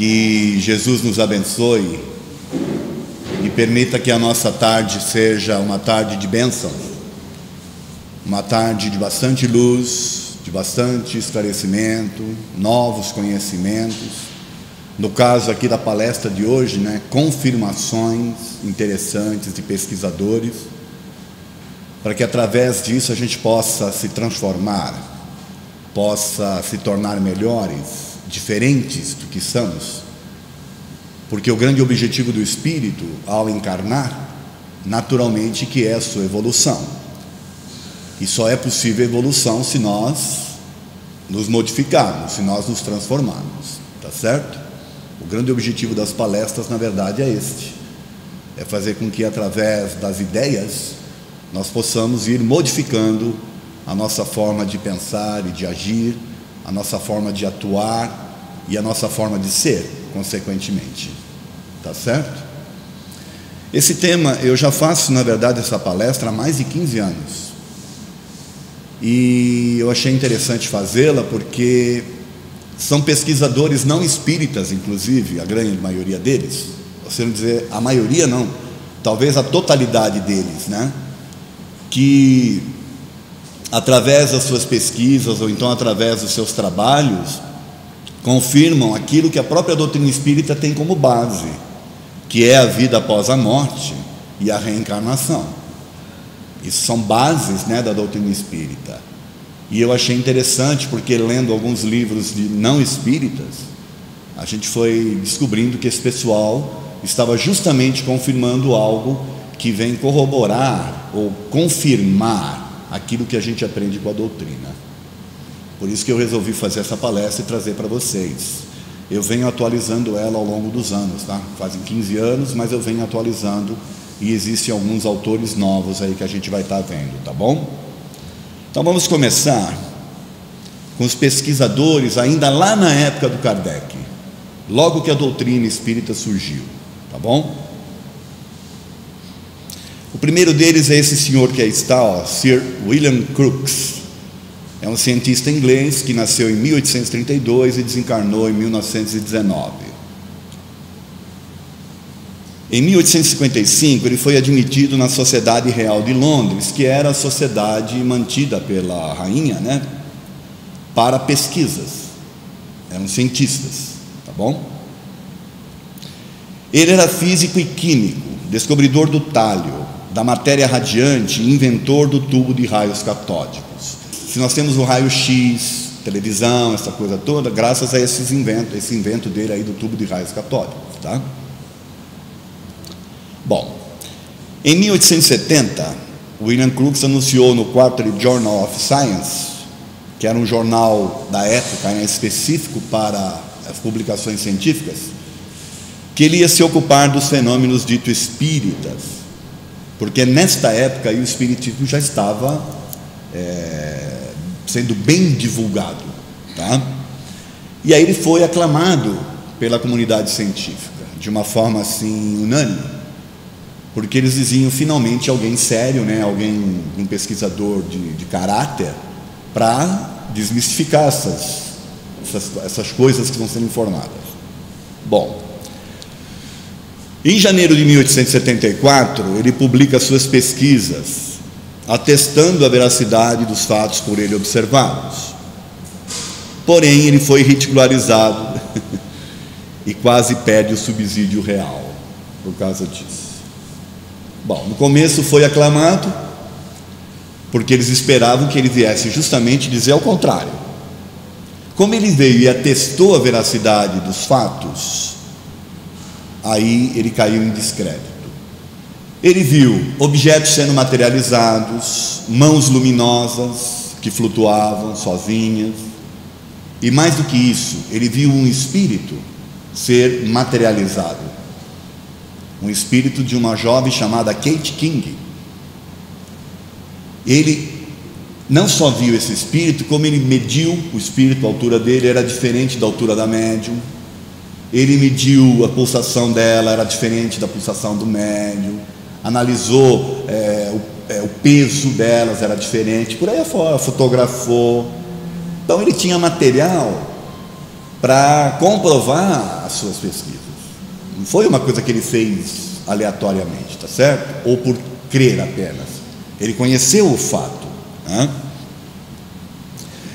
Que Jesus nos abençoe e permita que a nossa tarde seja uma tarde de bênção, uma tarde de bastante luz, de bastante esclarecimento, novos conhecimentos. No caso aqui da palestra de hoje, confirmações interessantes de pesquisadores, para que através disso a gente possa se transformar, possa se tornar melhores, diferentes do que somos, porque o grande objetivo do espírito ao encarnar, naturalmente, que é a sua evolução, e só é possível evolução se nós nos modificarmos, se nós nos transformarmos, tá certo? O grande objetivo das palestras, na verdade, é este, é fazer com que através das ideias nós possamos ir modificando a nossa forma de pensar e de agir, a nossa forma de atuar e a nossa forma de ser, consequentemente, tá certo? Esse tema, eu já faço, na verdade, essa palestra há mais de 15 anos, e eu achei interessante fazê-la porque são pesquisadores não espíritas, inclusive, a grande maioria deles, você não dizer a maioria não, talvez a totalidade deles, que através das suas pesquisas, ou então através dos seus trabalhos, confirmam aquilo que a própria doutrina espírita tem como base, que é a vida após a morte e a reencarnação. Isso são bases da doutrina espírita. E eu achei interessante, porque lendo alguns livros de não espíritas, a gente foi descobrindo que esse pessoal estava justamente confirmando algo que vem corroborar ou confirmar aquilo que a gente aprende com a doutrina. Por isso que eu resolvi fazer essa palestra e trazer para vocês. Eu venho atualizando ela ao longo dos anos, Fazem 15 anos, mas eu venho atualizando, e existem alguns autores novos aí que a gente vai estar vendo, tá bom? Então vamos começar com os pesquisadores ainda lá na época do Kardec, logo que a doutrina espírita surgiu, tá bom? O primeiro deles é esse senhor que aí está, Sir William Crookes. É um cientista inglês que nasceu em 1832 e desencarnou em 1919. Em 1855, ele foi admitido na Sociedade Real de Londres, que era a sociedade mantida pela rainha, para pesquisas. Eram cientistas, tá bom? Ele era físico e químico, descobridor do talho, da matéria radiante, inventor do tubo de raios catódicos. Se nós temos o raio-x, televisão, essa coisa toda, graças a esse invento dele aí do tubo de raios catódicos, tá? Bom, em 1870, William Crookes anunciou no Quarterly Journal of Science, que era um jornal da época, específico para as publicações científicas, que ele ia se ocupar dos fenômenos ditos espíritas, porque nesta época aí o espiritismo já estava sendo bem divulgado, tá? E aí ele foi aclamado pela comunidade científica, de uma forma assim unânime, porque eles diziam finalmente alguém sério, um pesquisador de caráter, para desmistificar essas coisas que estão sendo informadas. Bom, em janeiro de 1874, ele publica suas pesquisas, atestando a veracidade dos fatos por ele observados. Porém, ele foi ridicularizado e quase perde o subsídio real por causa disso. Bom, no começo foi aclamado, porque eles esperavam que ele viesse justamente dizer ao contrário. Como ele veio e atestou a veracidade dos fatos, aí ele caiu em descrédito. Ele viu objetos sendo materializados, mãos luminosas que flutuavam sozinhas, e mais do que isso, ele viu um espírito ser materializado, um espírito de uma jovem chamada Kate King. Ele não só viu esse espírito, como ele mediu o espírito, a altura dele era diferente da altura da médium. Ele mediu a pulsação dela, era diferente da pulsação do médium. Analisou o peso delas, era diferente, por aí afora, fotografou. Então ele tinha material para comprovar as suas pesquisas. Não foi uma coisa que ele fez aleatoriamente, tá certo? Ou por crer apenas. Ele conheceu o fato, né?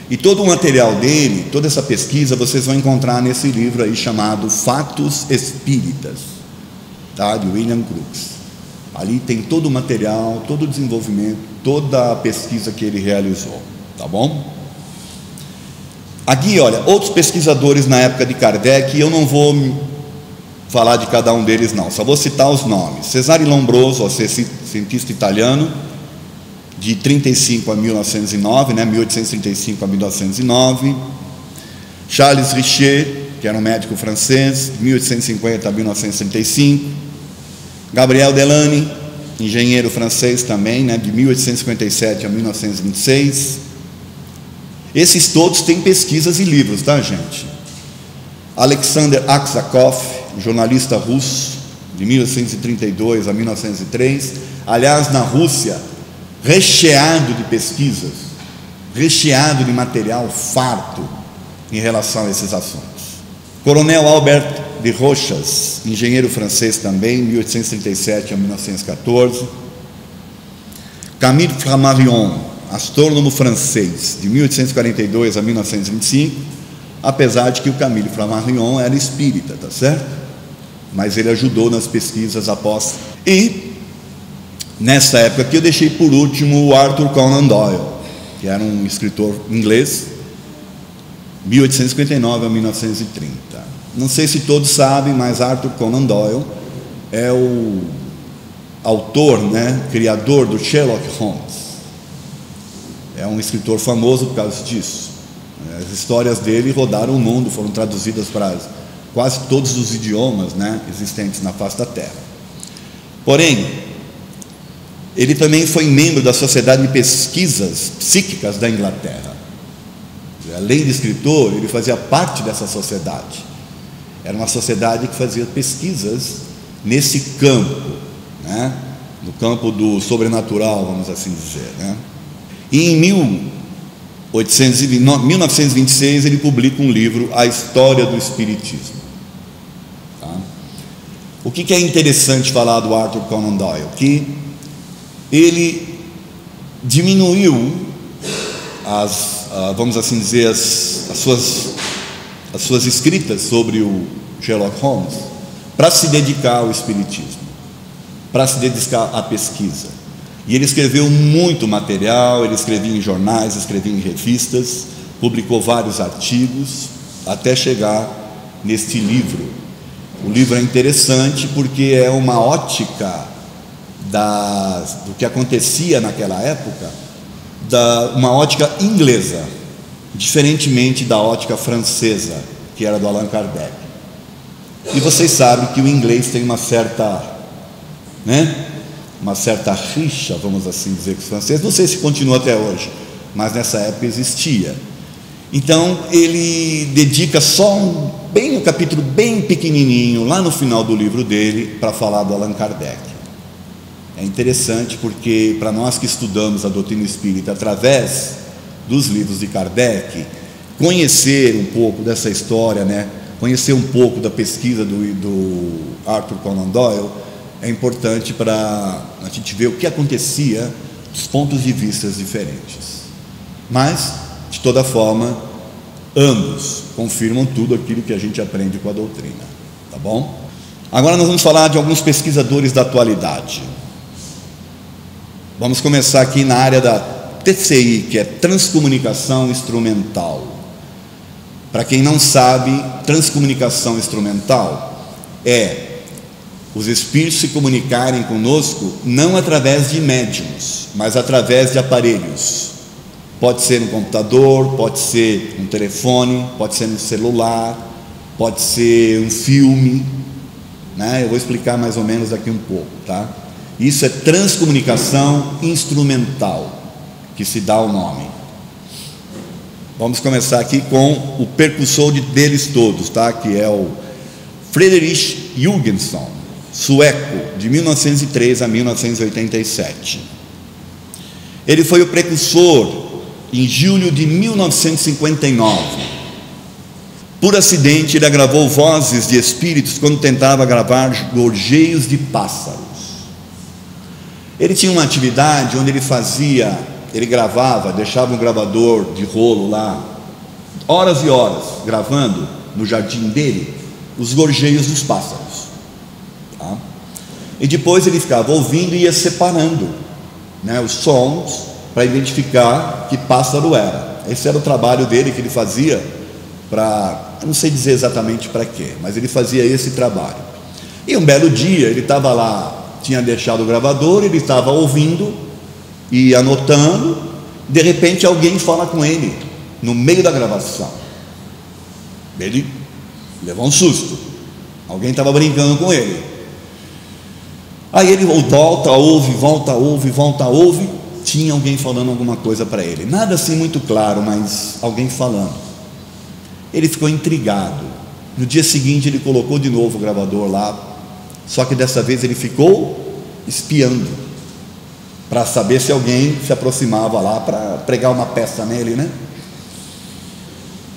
E todo o material dele, toda essa pesquisa, vocês vão encontrar nesse livro aí chamado Fatos Espíritas, tá? De William Crookes. Ali tem todo o material, todo o desenvolvimento, toda a pesquisa que ele realizou, tá bom? Aqui, olha, outros pesquisadores na época de Kardec, eu não vou falar de cada um deles não, só vou citar os nomes. Cesare Lombroso, cientista italiano, de 35 a 1909, né, 1835 a 1909. Charles Richer, que era um médico francês, de 1850 a 1935. Gabriel Delany, engenheiro francês também, né, de 1857 a 1926. Esses todos têm pesquisas e livros, tá, gente? Alexander Aksakov, jornalista russo, de 1832 a 1903. Aliás, na Rússia, recheado de pesquisas, recheado de material farto em relação a esses assuntos. Coronel Albert de Rochas, engenheiro francês também, 1837 a 1914. Camille Flammarion, astrônomo francês, de 1842 a 1925, apesar de que o Camille Flammarion era espírita, tá certo? Mas ele ajudou nas pesquisas após. E nessa época aqui eu deixei por último o Arthur Conan Doyle, que era um escritor inglês, 1859 a 1930. Não sei se todos sabem, mas Arthur Conan Doyle é o autor, né, criador do Sherlock Holmes. É um escritor famoso por causa disso. As histórias dele rodaram o mundo, foram traduzidas para quase todos os idiomas, né, existentes na face da Terra. Porém, ele também foi membro da Sociedade de Pesquisas Psíquicas da Inglaterra. Além de escritor, ele fazia parte dessa sociedade. Era uma sociedade que fazia pesquisas nesse campo, né? No campo do sobrenatural, vamos assim dizer, né? E em 1926 ele publica um livro, A História do Espiritismo. Tá? O que é interessante falar do Arthur Conan Doyle? Que ele diminuiu vamos assim dizer, as suas escritas sobre o Sherlock Holmes para se dedicar ao espiritismo, para se dedicar à pesquisa. E ele escreveu muito material, ele escrevia em jornais, escrevia em revistas, publicou vários artigos, até chegar neste livro. O livro é interessante porque é uma ótica do que acontecia naquela época, uma ótica inglesa, diferentemente da ótica francesa, que era do Allan Kardec. E vocês sabem que o inglês tem uma certa rixa, vamos assim dizer, com os franceses. Não sei se continua até hoje, mas nessa época existia. Então ele dedica só um capítulo bem pequenininho, lá no final do livro dele, para falar do Allan Kardec. É interessante porque, para nós que estudamos a doutrina espírita através dos livros de Kardec, conhecer um pouco dessa história, né? Conhecer um pouco da pesquisa do Arthur Conan Doyle, é importante para a gente ver o que acontecia dos pontos de vista diferentes. Mas, de toda forma, ambos confirmam tudo aquilo que a gente aprende com a doutrina, tá bom? Agora nós vamos falar de alguns pesquisadores da atualidade. Vamos começar aqui na área da TCI, que é transcomunicação instrumental. Para quem não sabe, transcomunicação instrumental é os espíritos se comunicarem conosco não através de médiums, mas através de aparelhos. Pode ser um computador, pode ser um telefone, pode ser um celular, pode ser um filme, né? Eu vou explicar mais ou menos daqui um pouco, tá? Isso é transcomunicação instrumental, que se dá o nome. Vamos começar aqui com o percussor deles todos, tá? Que é o Frederick Jurgenson, sueco, de 1903 a 1987. Ele foi o precursor em julho de 1959. Por acidente, ele gravou vozes de espíritos quando tentava gravar gorjeios de pássaros. Ele tinha uma atividade onde ele gravava, deixava um gravador de rolo lá, horas e horas, gravando no jardim dele os gorjeios dos pássaros, tá? E depois ele ficava ouvindo e ia separando, né, os sons para identificar que pássaro era. Esse era o trabalho dele, que ele fazia para, eu não sei dizer exatamente para quê, mas ele fazia esse trabalho. E um belo dia ele estava lá, tinha deixado o gravador, ele estava ouvindo e anotando. De repente alguém fala com ele no meio da gravação. Ele levou um susto, alguém estava brincando com ele. Aí ele volta, ouve, tinha alguém falando alguma coisa para ele, nada assim muito claro, mas alguém falando. Ele ficou intrigado. No dia seguinte ele colocou de novo o gravador lá, só que dessa vez ele ficou espiando, para saber se alguém se aproximava lá para pregar uma peça nele, né?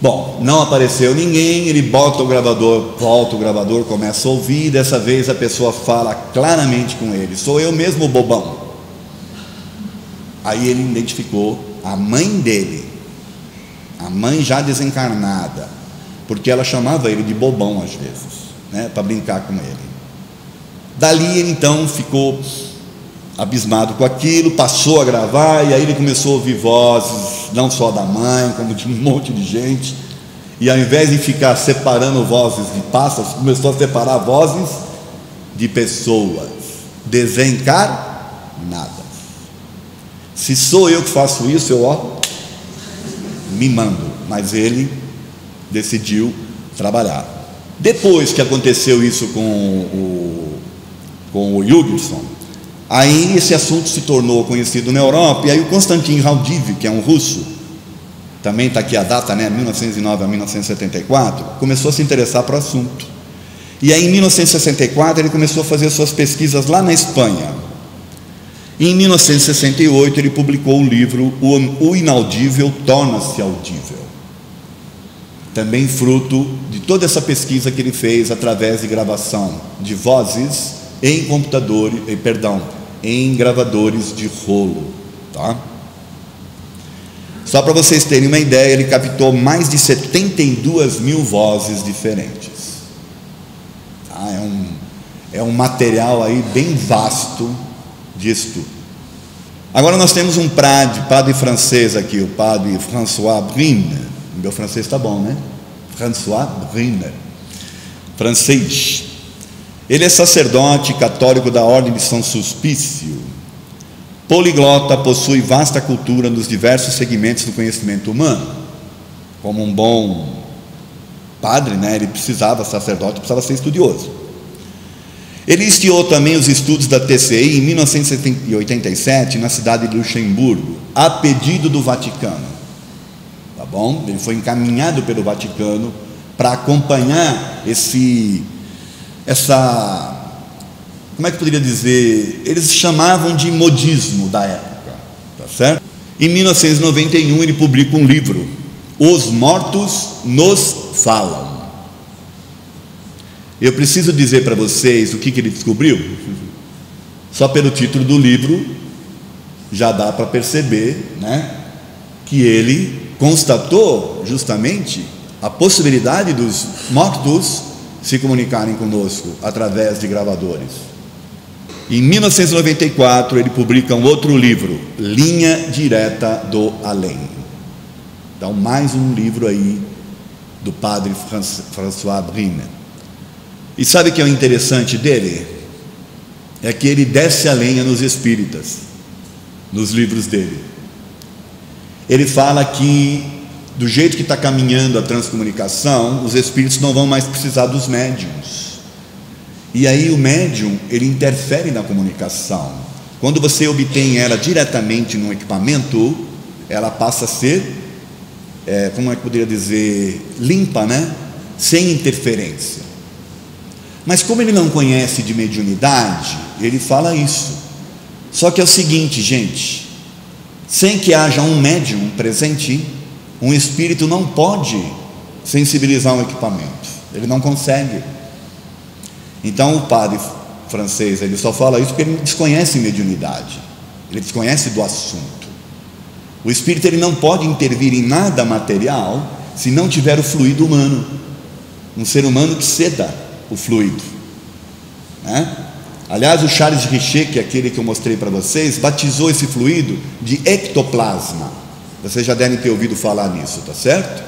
Bom, não apareceu ninguém. Ele volta o gravador, começa a ouvir, e dessa vez a pessoa fala claramente com ele: sou eu mesmo, bobão. Aí ele identificou a mãe dele, a mãe já desencarnada, porque ela chamava ele de bobão às vezes, né, para brincar com ele. Dali ele então ficou abismado com aquilo, passou a gravar, e aí ele começou a ouvir vozes, não só da mãe, como de um monte de gente. E ao invés de ficar separando vozes de pássaros, começou a separar vozes de pessoas desencarnadas. Se sou eu que faço isso, eu me mando. Mas ele decidiu trabalhar. Depois que aconteceu isso com o Jürgenson, aí esse assunto se tornou conhecido na Europa, e aí o Konstantin Raudive, que é um russo, também está aqui a data, né, 1909 a 1974, começou a se interessar para o assunto. E aí em 1964 ele começou a fazer suas pesquisas lá na Espanha. E em 1968 ele publicou o livro O Inaudível Torna-se Audível, também fruto de toda essa pesquisa que ele fez através de gravação de vozes em em gravadores de rolo, tá? Só para vocês terem uma ideia, ele captou mais de 72 mil vozes diferentes, tá? É um material aí bem vasto de estudo. Agora nós temos um padre francês aqui, o padre François Briner. Meu francês está bom, né? François Briner, francês. Ele é sacerdote católico da Ordem de São Sulpício, poliglota, possui vasta cultura nos diversos segmentos do conhecimento humano. Como um bom padre, né, ele sacerdote, precisava ser estudioso. Ele iniciou também os estudos da TCI em 1987, na cidade de Luxemburgo, a pedido do Vaticano. Tá bom? Ele foi encaminhado pelo Vaticano para acompanhar como é que eu poderia dizer? Eles chamavam de modismo da época, tá certo? Em 1991 ele publica um livro, Os Mortos Nos Falam. Eu preciso dizer para vocês o que ele descobriu? Só pelo título do livro já dá para perceber, né, que ele constatou justamente a possibilidade dos mortos se comunicarem conosco através de gravadores. Em 1994 ele publica um outro livro, Linha Direta do Além. Então mais um livro aí do padre François Briner. E sabe o que é o interessante dele? É que ele desce a lenha nos espíritas, nos livros dele. Ele fala que do jeito que está caminhando a transcomunicação, os espíritos não vão mais precisar dos médiuns. E aí o médium, ele interfere na comunicação. Quando você obtém ela diretamente no equipamento, ela passa a ser, como é que eu poderia dizer, limpa, né? Sem interferência. Mas como ele não conhece de mediunidade, ele fala isso. Só que é o seguinte, gente, sem que haja um médium presente, um espírito não pode sensibilizar um equipamento. Ele não consegue. Então o padre francês, ele só fala isso porque ele desconhece mediunidade, ele desconhece do assunto. O espírito, ele não pode intervir em nada material se não tiver o fluido humano, um ser humano que ceda o fluido, né? Aliás, o Charles Richer, que é aquele que eu mostrei para vocês, batizou esse fluido de ectoplasma. Vocês já devem ter ouvido falar nisso, tá certo?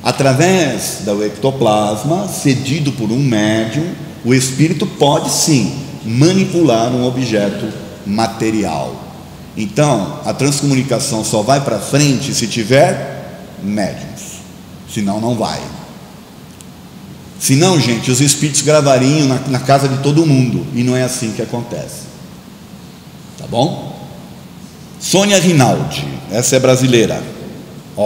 Através do ectoplasma, cedido por um médium, o espírito pode sim manipular um objeto material. Então, a transcomunicação só vai para frente se tiver médiums, senão não vai. Senão, gente, os espíritos gravariam na casa de todo mundo, e não é assim que acontece. Tá bom? Sônia Rinaldi, essa é brasileira,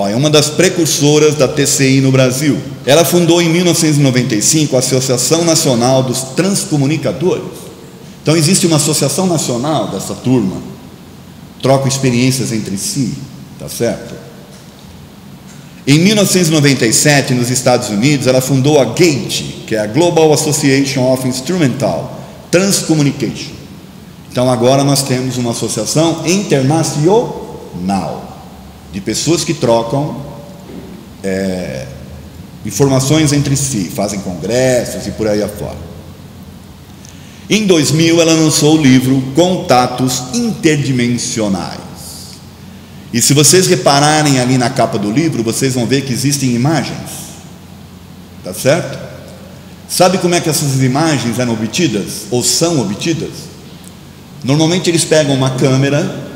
é uma das precursoras da TCI no Brasil. Ela fundou em 1995 a Associação Nacional dos Transcomunicadores. Então existe uma associação nacional dessa turma, trocam experiências entre si, tá certo? Em 1997, nos Estados Unidos, ela fundou a GATE, que é a Global Association of Instrumental Transcommunication. Então agora nós temos uma associação internacional de pessoas que trocam informações entre si, fazem congressos e por aí afora. Em 2000 ela lançou o livro Contatos Interdimensionais. E se vocês repararem ali na capa do livro, vocês vão ver que existem imagens, tá certo? Sabe como é que essas imagens eram obtidas, ou são obtidas? Normalmente eles pegam uma câmera,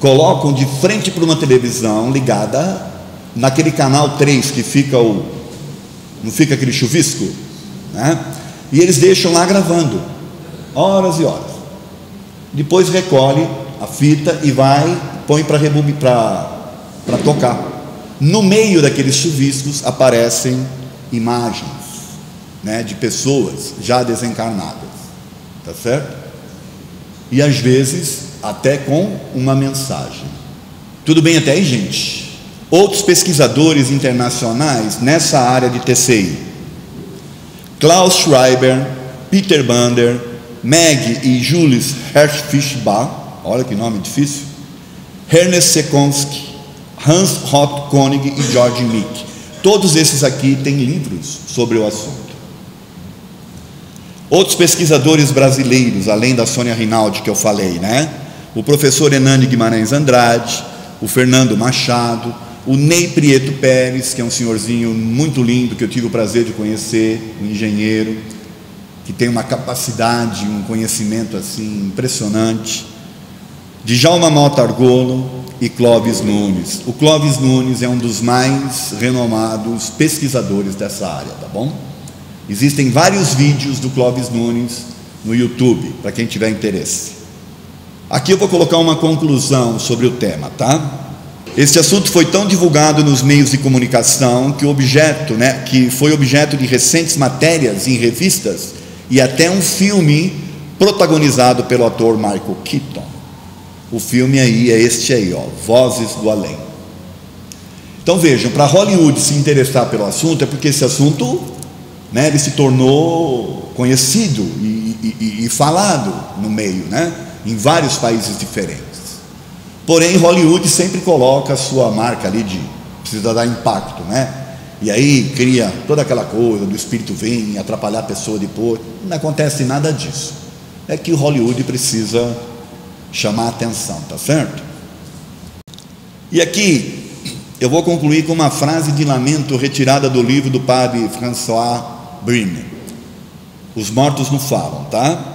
colocam de frente para uma televisão ligada naquele canal 3 que fica não fica aquele chuvisco, né? E eles deixam lá gravando, horas e horas. Depois recolhe a fita e põe para tocar. No meio daqueles chuviscos aparecem imagens, né, de pessoas já desencarnadas, tá certo? E às vezes até com uma mensagem. Tudo bem até aí, gente? Outros pesquisadores internacionais nessa área de TCI: Klaus Schreiber, Peter Bander, Meg e Julius Hirschfischbach, olha que nome difícil, Ernest Sekonski, Hans Hott Koenig e George Mick. Todos esses aqui têm livros sobre o assunto. Outros pesquisadores brasileiros, além da Sônia Rinaldi que eu falei, né? O professor Hernani Guimarães Andrade, o Fernando Machado, o Ney Prieto Pérez, que é um senhorzinho muito lindo, que eu tive o prazer de conhecer, um engenheiro, que tem uma capacidade, um conhecimento assim impressionante. Djalma Mota Argolo e Clóvis Nunes. O Clóvis Nunes é um dos mais renomados pesquisadores dessa área, tá bom? Existem vários vídeos do Clóvis Nunes no YouTube, para quem tiver interesse. Aqui eu vou colocar uma conclusão sobre o tema, tá? Este assunto foi tão divulgado nos meios de comunicação que o objeto, né, que foi objeto de recentes matérias em revistas e até um filme protagonizado pelo ator Michael Keaton. O filme aí é este aí, Vozes do Além. Então vejam, para Hollywood se interessar pelo assunto é porque esse assunto, né, ele se tornou conhecido e falado no meio, né, em vários países diferentes. Porém, Hollywood sempre coloca a sua marca ali de precisa dar impacto, né? E aí cria toda aquela coisa do espírito vir atrapalhar a pessoa depois. Não acontece nada disso. É que o Hollywood precisa chamar a atenção, tá certo? E aqui eu vou concluir com uma frase de lamento retirada do livro do padre François Brine. Os mortos não falam, tá?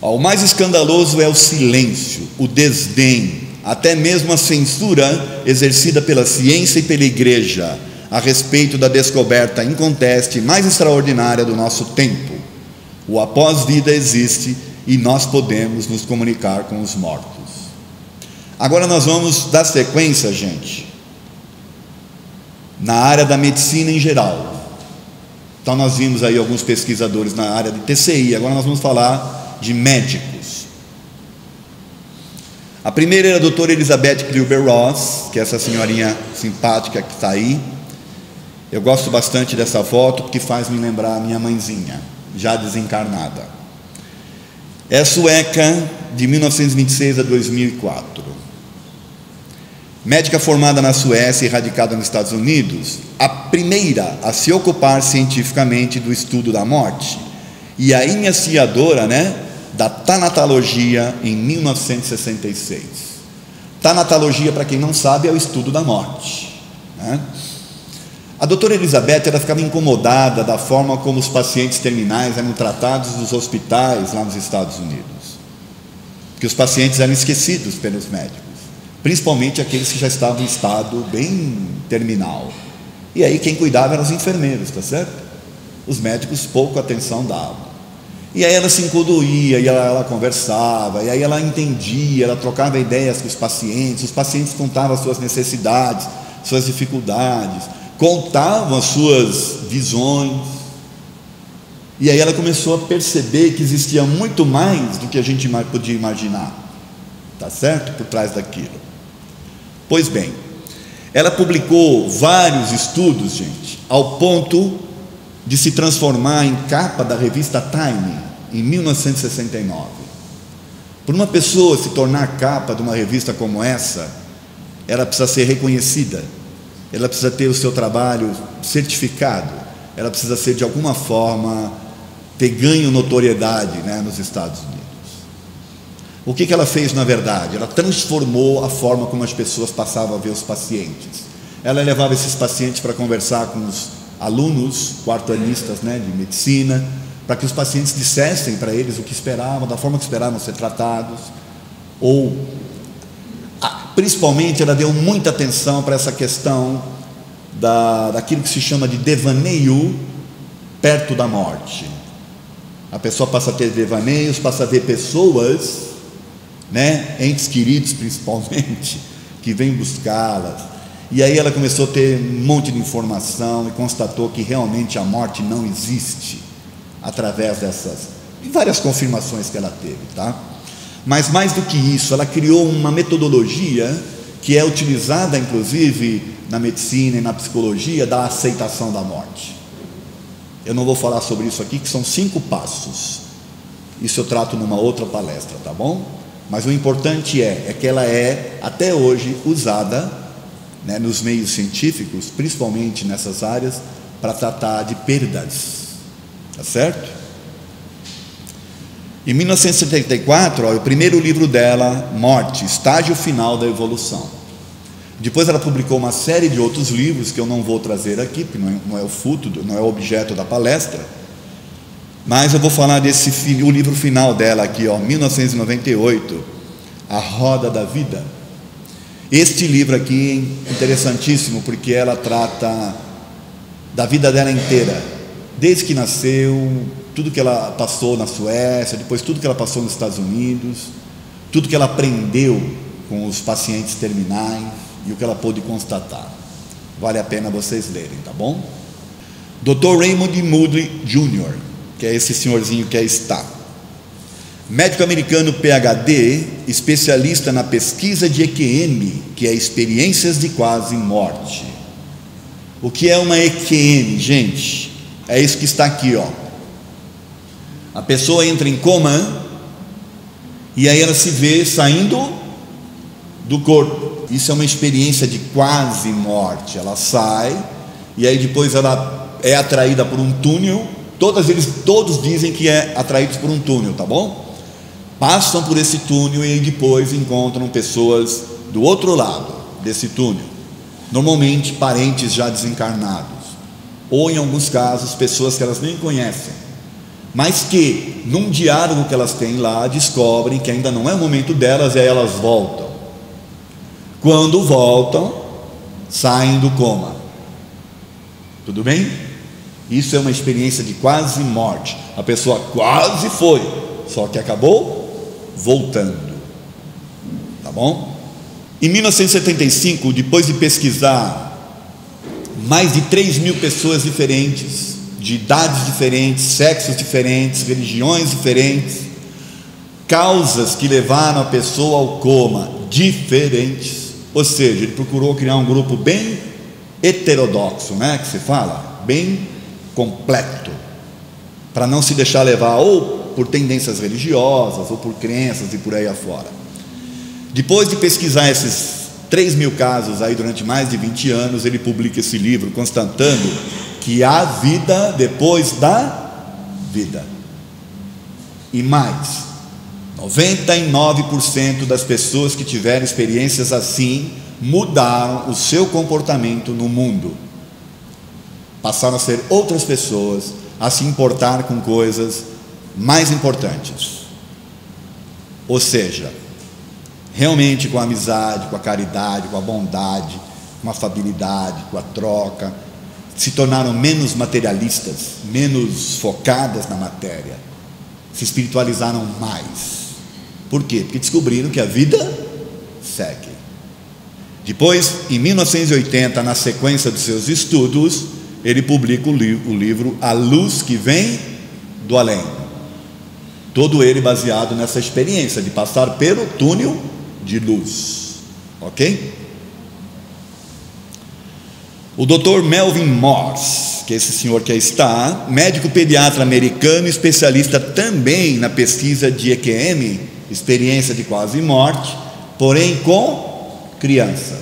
O mais escandaloso é o silêncio, o desdém, até mesmo a censura exercida pela ciência e pela igreja a respeito da descoberta inconteste mais extraordinária do nosso tempo. O após-vida existe e nós podemos nos comunicar com os mortos. Agora nós vamos dar sequência, gente, na área da medicina em geral. Então nós vimos aí alguns pesquisadores na área de TCI, agora nós vamos falar de médicos. A primeira era a doutora Elizabeth Kluber-Ross, que é essa senhorinha simpática que está aí. Eu gosto bastante dessa foto porque faz me lembrar a minha mãezinha, já desencarnada. É sueca, de 1926 a 2004. Médica formada na Suécia e radicada nos Estados Unidos, a primeira a se ocupar cientificamente do estudo da morte e a iniciadora, da tanatologia em 1966. Tanatologia, para quem não sabe, é o estudo da morte, A doutora Elizabeth, ela ficava incomodada da forma como os pacientes terminais eram tratados nos hospitais lá nos Estados Unidos, que os pacientes eram esquecidos pelos médicos, principalmente aqueles que já estavam em estado bem terminal. E aí quem cuidava eram os enfermeiros, tá certo? Os médicos pouco atenção davam. E aí ela se incuria, e ela conversava, e aí ela entendia, ela trocava ideias com os pacientes contavam as suas necessidades, suas dificuldades, contavam as suas visões. E aí ela começou a perceber que existia muito mais do que a gente podia imaginar, tá certo? Por trás daquilo. Pois bem, ela publicou vários estudos, gente, ao ponto de se transformar em capa da revista Time em 1969. Por uma pessoa se tornar capa de uma revista como essa, ela precisa ser reconhecida, ela precisa ter o seu trabalho certificado, ela precisa ser de alguma forma, ter ganho notoriedade, nos Estados Unidos. O que ela fez na verdade? Ela transformou a forma como as pessoas passavam a ver os pacientes. Ela levava esses pacientes para conversar com os alunos, quarto-anistas, de medicina, para que os pacientes dissessem para eles o que esperavam, da forma que esperavam ser tratados, ou principalmente ela deu muita atenção para essa questão daquilo que se chama de devaneio perto da morte. A pessoa passa a ter devaneios, passa a ver pessoas, entes queridos principalmente, que vêm buscá-las. E aí ela começou a ter um monte de informação e constatou que realmente a morte não existe, através dessas várias confirmações que ela teve, tá? Mas mais do que isso, ela criou uma metodologia que é utilizada inclusive na medicina e na psicologia, da aceitação da morte. Eu não vou falar sobre isso aqui, que são 5 passos. Isso eu trato numa outra palestra, tá bom? Mas o importante é que ela é até hoje usada, nos meios científicos, principalmente nessas áreas, para tratar de perdas, tá certo? Em 1974, o primeiro livro dela, Morte, Estágio Final da Evolução. Depois ela publicou uma série de outros livros que eu não vou trazer aqui, porque não é o fruto, não é o objeto da palestra, mas eu vou falar o livro final dela aqui, 1998, A Roda da Vida. Este livro aqui é interessantíssimo, porque ela trata da vida dela inteira, desde que nasceu, tudo que ela passou na Suécia, depois tudo que ela passou nos Estados Unidos, tudo que ela aprendeu com os pacientes terminais e o que ela pôde constatar. Vale a pena vocês lerem, tá bom? Dr. Raymond Moody Jr., que é esse senhorzinho que aí está, médico americano PhD, especialista na pesquisa de EQM, que é experiências de quase morte. O que é uma EQM, gente? É isso que está aqui, A pessoa entra em coma e aí ela se vê saindo do corpo. Isso é uma experiência de quase morte. Ela sai e aí depois ela é atraída por um túnel. Todos dizem que é atraídos por um túnel, tá bom? Passam por esse túnel e aí depois encontram pessoas do outro lado desse túnel, normalmente parentes já desencarnados, ou em alguns casos pessoas que elas nem conhecem, mas que num diálogo que elas têm lá descobrem que ainda não é o momento delas, e aí elas voltam. Quando voltam, saem do coma. Tudo bem? Isso é uma experiência de quase morte. A pessoa quase foi, só que acabou voltando. Tá bom? Em 1975, depois de pesquisar mais de 3.000 pessoas diferentes, de idades diferentes, sexos diferentes, religiões diferentes, causas que levaram a pessoa ao coma diferentes, ou seja, ele procurou criar um grupo bem heterodoxo, né, que se fala, bem completo, para não se deixar levar ou por tendências religiosas ou por crenças e por aí afora. Depois de pesquisar esses 3.000 casos aí durante mais de 20 anos, ele publica esse livro constatando que há vida depois da vida. E mais, 99% das pessoas que tiveram experiências assim mudaram o seu comportamento no mundo. Passaram a ser outras pessoas, a se importar com coisas mais importantes. Ou seja, realmente com a amizade, com a caridade, com a bondade, com a afabilidade, com a troca, se tornaram menos materialistas, menos focadas na matéria, se espiritualizaram mais. Por quê? Porque descobriram que a vida segue. Depois, em 1980, na sequência dos seus estudos, ele publica o livro A Luz que Vem do Além. Todo ele baseado nessa experiência de passar pelo túnel de luz. Ok? O Dr. Melvin Morse, que é esse senhor que aí está, médico pediatra americano, especialista também na pesquisa de EQM, experiência de quase morte, porém com crianças.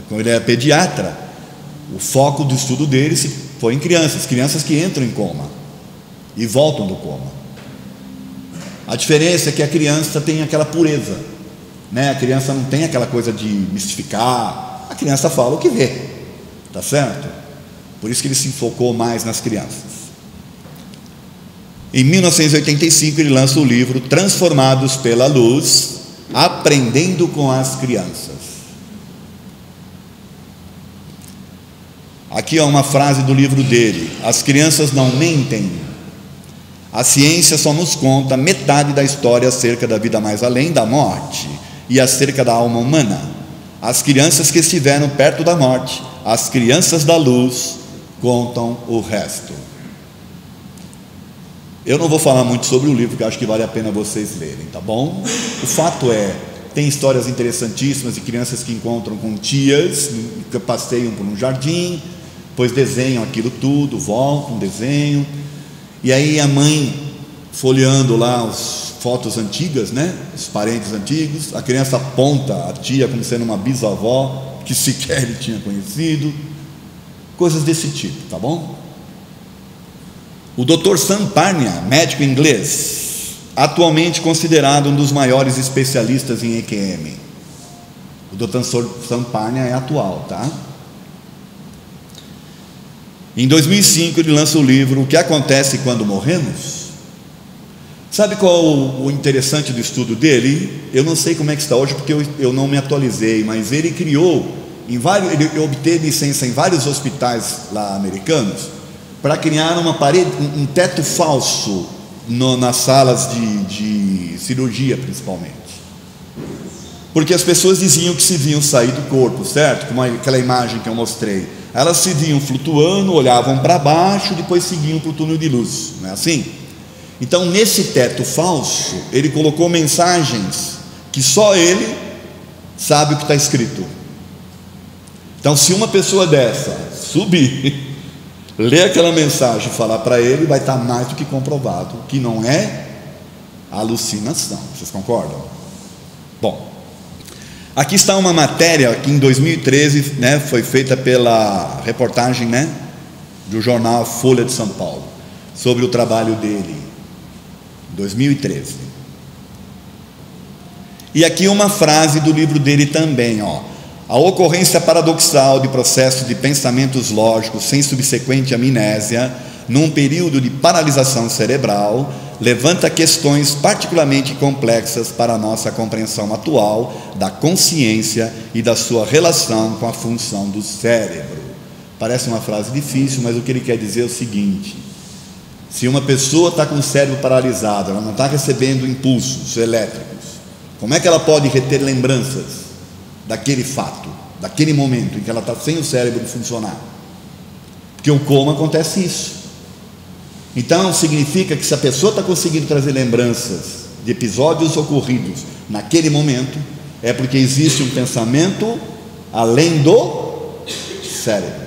Como ele é pediatra, o foco do estudo dele foi em crianças que entram em coma e voltam do coma. A diferença é que a criança tem aquela pureza, né? A criança não tem aquela coisa de mistificar, a criança fala o que vê, tá certo? Por isso que ele se focou mais nas crianças. Em 1985 ele lança o livro Transformados pela Luz, Aprendendo com as Crianças. Aqui é uma frase do livro dele: as crianças não mentem. A ciência só nos conta metade da história acerca da vida mais além da morte e acerca da alma humana. As crianças que estiveram perto da morte, as crianças da luz, contam o resto. Eu não vou falar muito sobre o livro, porque acho que vale a pena vocês lerem, tá bom? O fato é, tem histórias interessantíssimas de crianças que encontram com tias, que passeiam por um jardim, depois desenham aquilo tudo, voltam, desenham, e aí a mãe folheando lá as fotos antigas, né? Os parentes antigos, a criança aponta a tia como sendo uma bisavó que sequer ele tinha conhecido, coisas desse tipo, tá bom? O Dr. Sam Parnia, médico inglês, atualmente considerado um dos maiores especialistas em EQM. O Dr. Sam Parnia é atual, tá? Em 2005 ele lança o livro O que Acontece Quando Morremos. Sabe qual o interessante do estudo dele? Eu não sei como é que está hoje, porque eu não me atualizei, mas ele criou, ele obteve licença em vários hospitais lá americanos, para criar uma parede, um teto falso nas salas de cirurgia, principalmente, porque as pessoas diziam que se viam sair do corpo, certo? Como aquela imagem que eu mostrei, elas se viam flutuando, olhavam para baixo, depois seguiam para o túnel de luz, não é assim? Então, nesse teto falso, ele colocou mensagens que só ele sabe o que está escrito. Então, se uma pessoa dessa subir, ler aquela mensagem e falar para ele, vai estar mais do que comprovado que não é alucinação. Vocês concordam? Bom, aqui está uma matéria que em 2013, né, foi feita pela reportagem, né, do jornal Folha de São Paulo, sobre o trabalho dele, 2013. E aqui uma frase do livro dele também, ó: a ocorrência paradoxal de processos de pensamentos lógicos sem subsequente amnésia, num período de paralisação cerebral, levanta questões particularmente complexas para a nossa compreensão atual da consciência e da sua relação com a função do cérebro. Parece uma frase difícil, mas o que ele quer dizer é o seguinte: se uma pessoa está com o cérebro paralisado, ela não está recebendo impulsos elétricos, como é que ela pode reter lembranças daquele fato, daquele momento em que ela está sem o cérebro funcionar? Porque o coma acontece isso. Então significa que se a pessoa está conseguindo trazer lembranças de episódios ocorridos naquele momento, é porque existe um pensamento além do cérebro.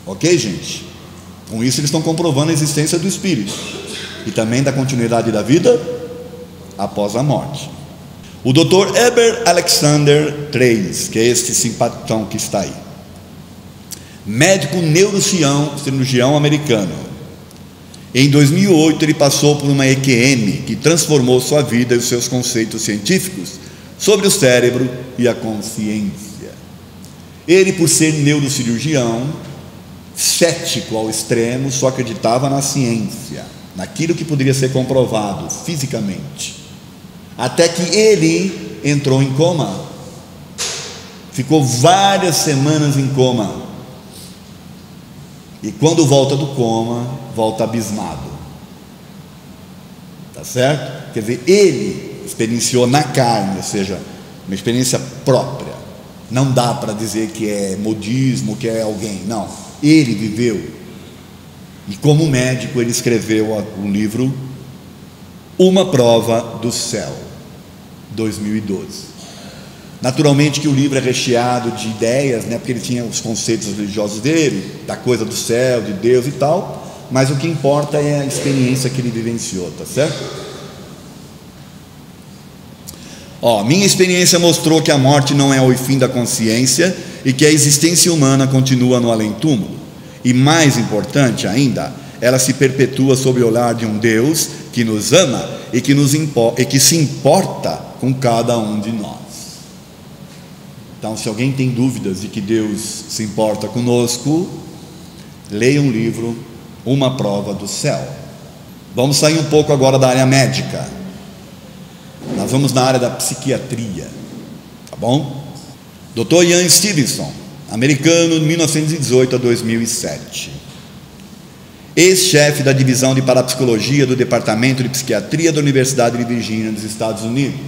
Ok, gente? Com isso eles estão comprovando a existência do espírito e também da continuidade da vida após a morte. O Dr. Herbert Alexander III, que é este simpatão que está aí, médico neurocirurgião americano, em 2008 ele passou por uma EQM que transformou sua vida e os seus conceitos científicos sobre o cérebro e a consciência. Ele, por ser neurocirurgião, cético ao extremo, só acreditava na ciência, naquilo que poderia ser comprovado fisicamente, até que ele entrou em coma, ficou várias semanas em coma, e quando volta do coma, volta abismado, tá certo? Quer dizer, ele experienciou na carne, ou seja, uma experiência própria. Não dá para dizer que é modismo, que é alguém, não, ele viveu. E como médico ele escreveu o livro Uma Prova do Céu, 2012. Naturalmente que o livro é recheado de ideias, né, porque ele tinha os conceitos religiosos dele, da coisa do céu, de Deus e tal, mas o que importa é a experiência que ele vivenciou, tá certo? Minha experiência mostrou que a morte não é o fim da consciência e que a existência humana continua no além-túmulo. E mais importante ainda, ela se perpetua sob o olhar de um Deus que nos ama e que se importa com cada um de nós. Então, se alguém tem dúvidas de que Deus se importa conosco, leia um livro, Uma Prova do Céu. Vamos sair um pouco agora da área médica. Nós vamos na área da psiquiatria, tá bom? Dr. Ian Stevenson, americano, de 1918 a 2007. Ex-chefe da divisão de parapsicologia do Departamento de Psiquiatria da Universidade de Virgínia, dos Estados Unidos.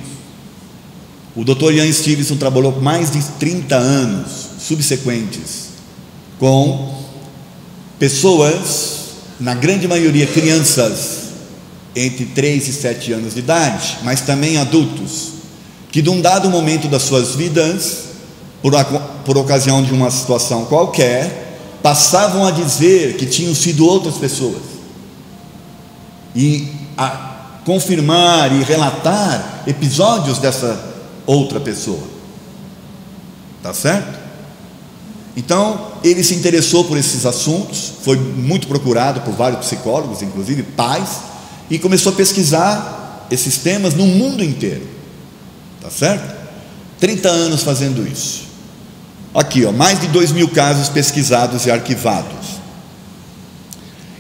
O Dr. Ian Stevenson trabalhou por mais de 30 anos subsequentes com pessoas, na grande maioria crianças, entre 3 e 7 anos de idade, mas também adultos, que de um dado momento das suas vidas, por ocasião de uma situação qualquer, passavam a dizer que tinham sido outras pessoas, e a confirmar e relatar episódios dessa outra pessoa, tá certo? Então ele se interessou por esses assuntos, foi muito procurado por vários psicólogos, inclusive pais, e começou a pesquisar esses temas no mundo inteiro, tá certo? 30 anos fazendo isso. Aqui, mais de 2.000 casos pesquisados e arquivados.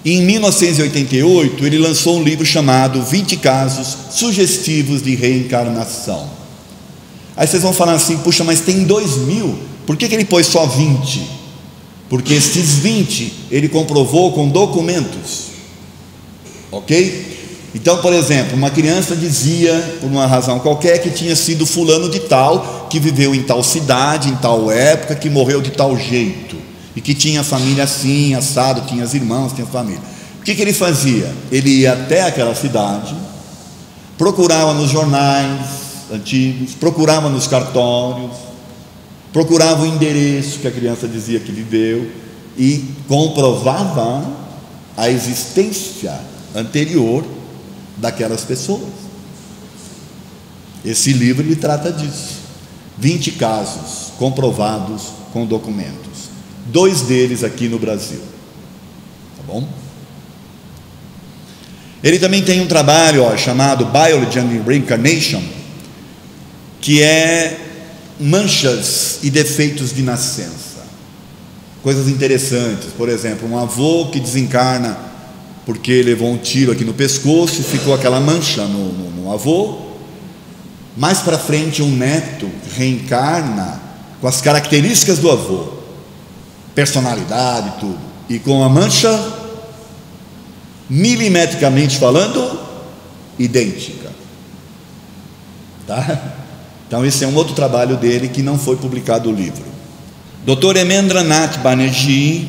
E em 1988 ele lançou um livro chamado 20 casos sugestivos de reencarnação. Aí vocês vão falar assim: puxa, mas tem 2.000, por que ele pôs só 20? Porque esses 20 ele comprovou com documentos, ok? Então, por exemplo, uma criança dizia, por uma razão qualquer, que tinha sido fulano de tal, que viveu em tal cidade, em tal época, que morreu de tal jeito, e que tinha família assim, assado, tinha os irmãos, tinha família. O que ele fazia? Ele ia até aquela cidade, procurava nos jornais antigos, procurava nos cartórios, procurava o endereço que a criança dizia que viveu e comprovava a existência anterior daquelas pessoas. Esse livro ele trata disso. 20 casos comprovados com documentos, 2 deles aqui no Brasil, tá bom? Ele também tem um trabalho chamado Biology and Reincarnation, que é manchas e defeitos de nascença, coisas interessantes. Por exemplo, um avô que desencarna porque levou um tiro aqui no pescoço e ficou aquela mancha no avô. Mais para frente, um neto reencarna com as características do avô, personalidade e tudo, e com a mancha, milimetricamente falando, idêntica, tá? Então esse é um outro trabalho dele que não foi publicado o livro. Dr. Hemendranath Banerjee,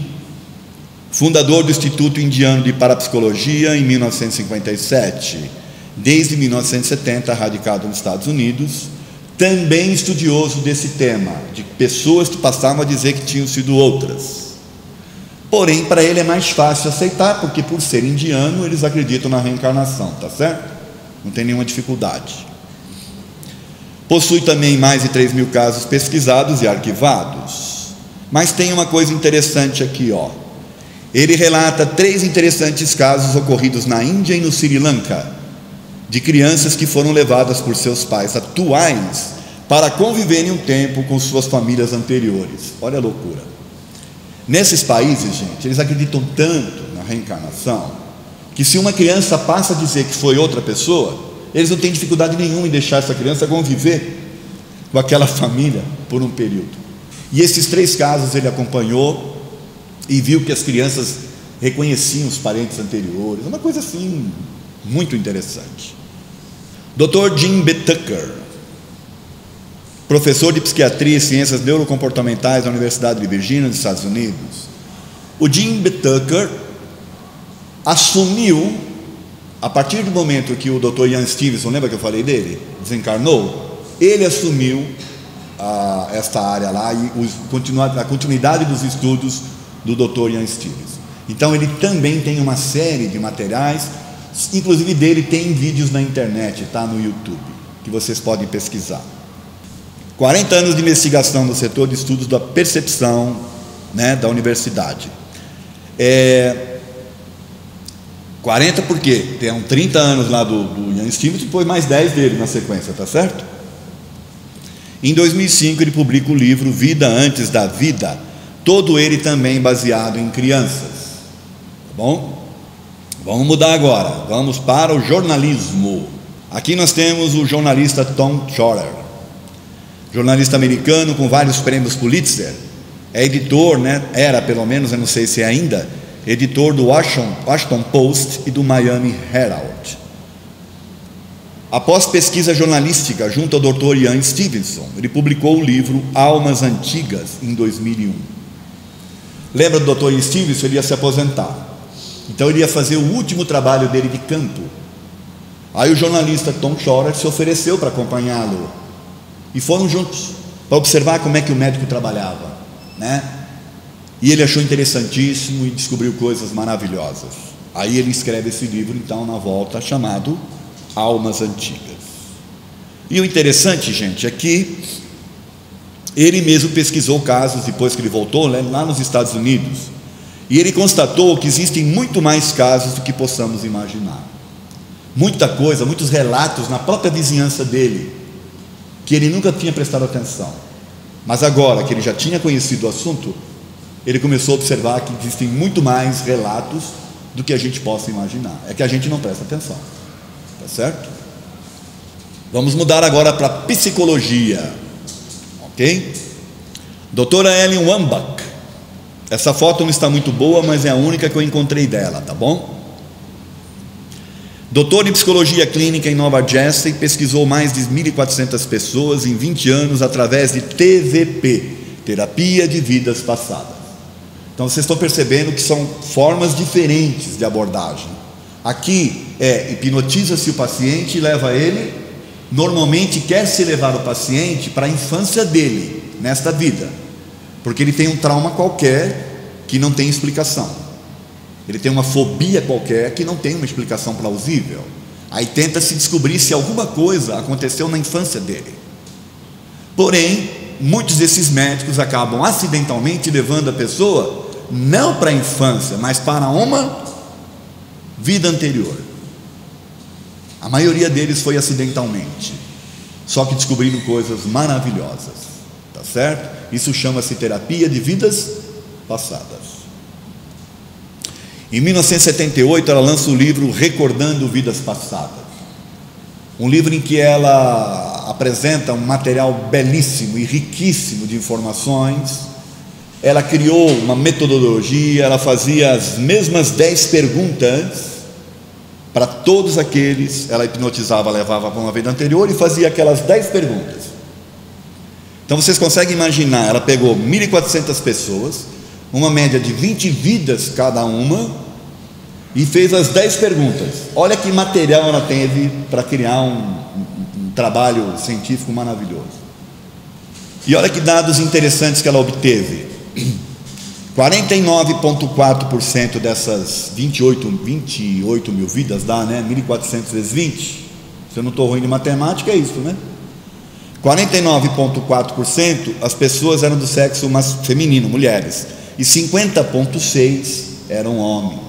fundador do Instituto Indiano de Parapsicologia em 1957, desde 1970 radicado nos Estados Unidos, também estudioso desse tema, de pessoas que passavam a dizer que tinham sido outras. Porém, para ele é mais fácil aceitar, porque por ser indiano, eles acreditam na reencarnação, tá certo? Não tem nenhuma dificuldade. Possui também mais de 3.000 casos pesquisados e arquivados. Mas tem uma coisa interessante aqui, ó. Ele relata 3 interessantes casos ocorridos na Índia e no Sri Lanka, de crianças que foram levadas por seus pais atuais para conviverem um tempo com suas famílias anteriores. Olha a loucura. Nesses países, gente, eles acreditam tanto na reencarnação, que se uma criança passa a dizer que foi outra pessoa, eles não têm dificuldade nenhuma em deixar essa criança conviver com aquela família por um período. E esses 3 casos ele acompanhou e viu que as crianças reconheciam os parentes anteriores, uma coisa assim muito interessante. Dr. Jim B. Tucker, professor de psiquiatria e ciências neurocomportamentais da Universidade de Virgínia, nos Estados Unidos. O Jim B. Tucker assumiu, a partir do momento que o Dr. Ian Stevenson, lembra que eu falei dele? Desencarnou, ele assumiu esta área lá e a continuidade dos estudos do Dr. Ian Stevenson. Então ele também tem uma série de materiais, inclusive dele tem vídeos na internet, está no YouTube, que vocês podem pesquisar. 40 anos de investigação no setor de estudos da percepção, né, da universidade. 40 porque tem 30 anos lá do Ian Stevenson e depois mais 10 dele na sequência, tá certo? Em 2005 ele publica o livro Vida Antes da Vida, todo ele também baseado em crianças. Tá bom? Vamos mudar agora, vamos para o jornalismo. Aqui nós temos o jornalista Tom Schorrer, jornalista americano com vários prêmios Pulitzer, é editor, né? Era pelo menos, eu não sei se é ainda, editor do Washington Post e do Miami Herald. Após pesquisa jornalística junto ao Dr. Ian Stevenson, ele publicou o livro Almas Antigas em 2001. Lembra do Dr. Ian Stevenson? Ele ia se aposentar, então ele ia fazer o último trabalho dele de campo. Aí o jornalista Tom Schorrer se ofereceu para acompanhá-lo e foram juntos para observar como é que o médico trabalhava, né? E ele achou interessantíssimo e descobriu coisas maravilhosas. Aí ele escreve esse livro, então, na volta, chamado Almas Antigas. E o interessante, gente, é que ele mesmo pesquisou casos depois que ele voltou, né, lá nos Estados Unidos, e ele constatou que existem muito mais casos do que possamos imaginar. Muita coisa, muitos relatos na própria vizinhança dele, que ele nunca tinha prestado atenção. Mas agora que ele já tinha conhecido o assunto, ele começou a observar que existem muito mais relatos do que a gente possa imaginar. É que a gente não presta atenção, tá certo? Vamos mudar agora para psicologia, ok? Doutora Ellen Wambach. Essa foto não está muito boa, mas é a única que eu encontrei dela, tá bom? Doutor em psicologia clínica em Nova Jersey, pesquisou mais de 1.400 pessoas em 20 anos através de TVP, terapia de vidas passadas. Então vocês estão percebendo que são formas diferentes de abordagem. Aqui hipnotiza-se o paciente e leva ele, normalmente quer-se levar o paciente para a infância dele, nesta vida, porque ele tem um trauma qualquer que não tem explicação. Ele tem uma fobia qualquer que não tem uma explicação plausível. Aí tenta-se descobrir se alguma coisa aconteceu na infância dele. Porém, muitos desses médicos acabam acidentalmente levando a pessoa não para a infância, mas para uma vida anterior. A maioria deles foi acidentalmente, só que descobriram coisas maravilhosas, tá certo? Isso chama-se terapia de vidas passadas. Em 1978 ela lança o livro Recordando Vidas Passadas, um livro em que ela apresenta um material belíssimo e riquíssimo de informações. Ela criou uma metodologia, ela fazia as mesmas 10 perguntas para todos aqueles, ela hipnotizava, levava para uma vida anterior e fazia aquelas 10 perguntas. Então vocês conseguem imaginar, ela pegou 1.400 pessoas, uma média de 20 vidas cada uma, e fez as 10 perguntas. Olha que material ela teve para criar um trabalho científico maravilhoso. E olha que dados interessantes que ela obteve. 49,4% dessas 28 mil vidas, dá, né? 1.400 vezes 20. Se eu não estou ruim de matemática, é isso, né? 49,4% as pessoas eram do sexo feminino, mulheres, e 50,6% eram homens.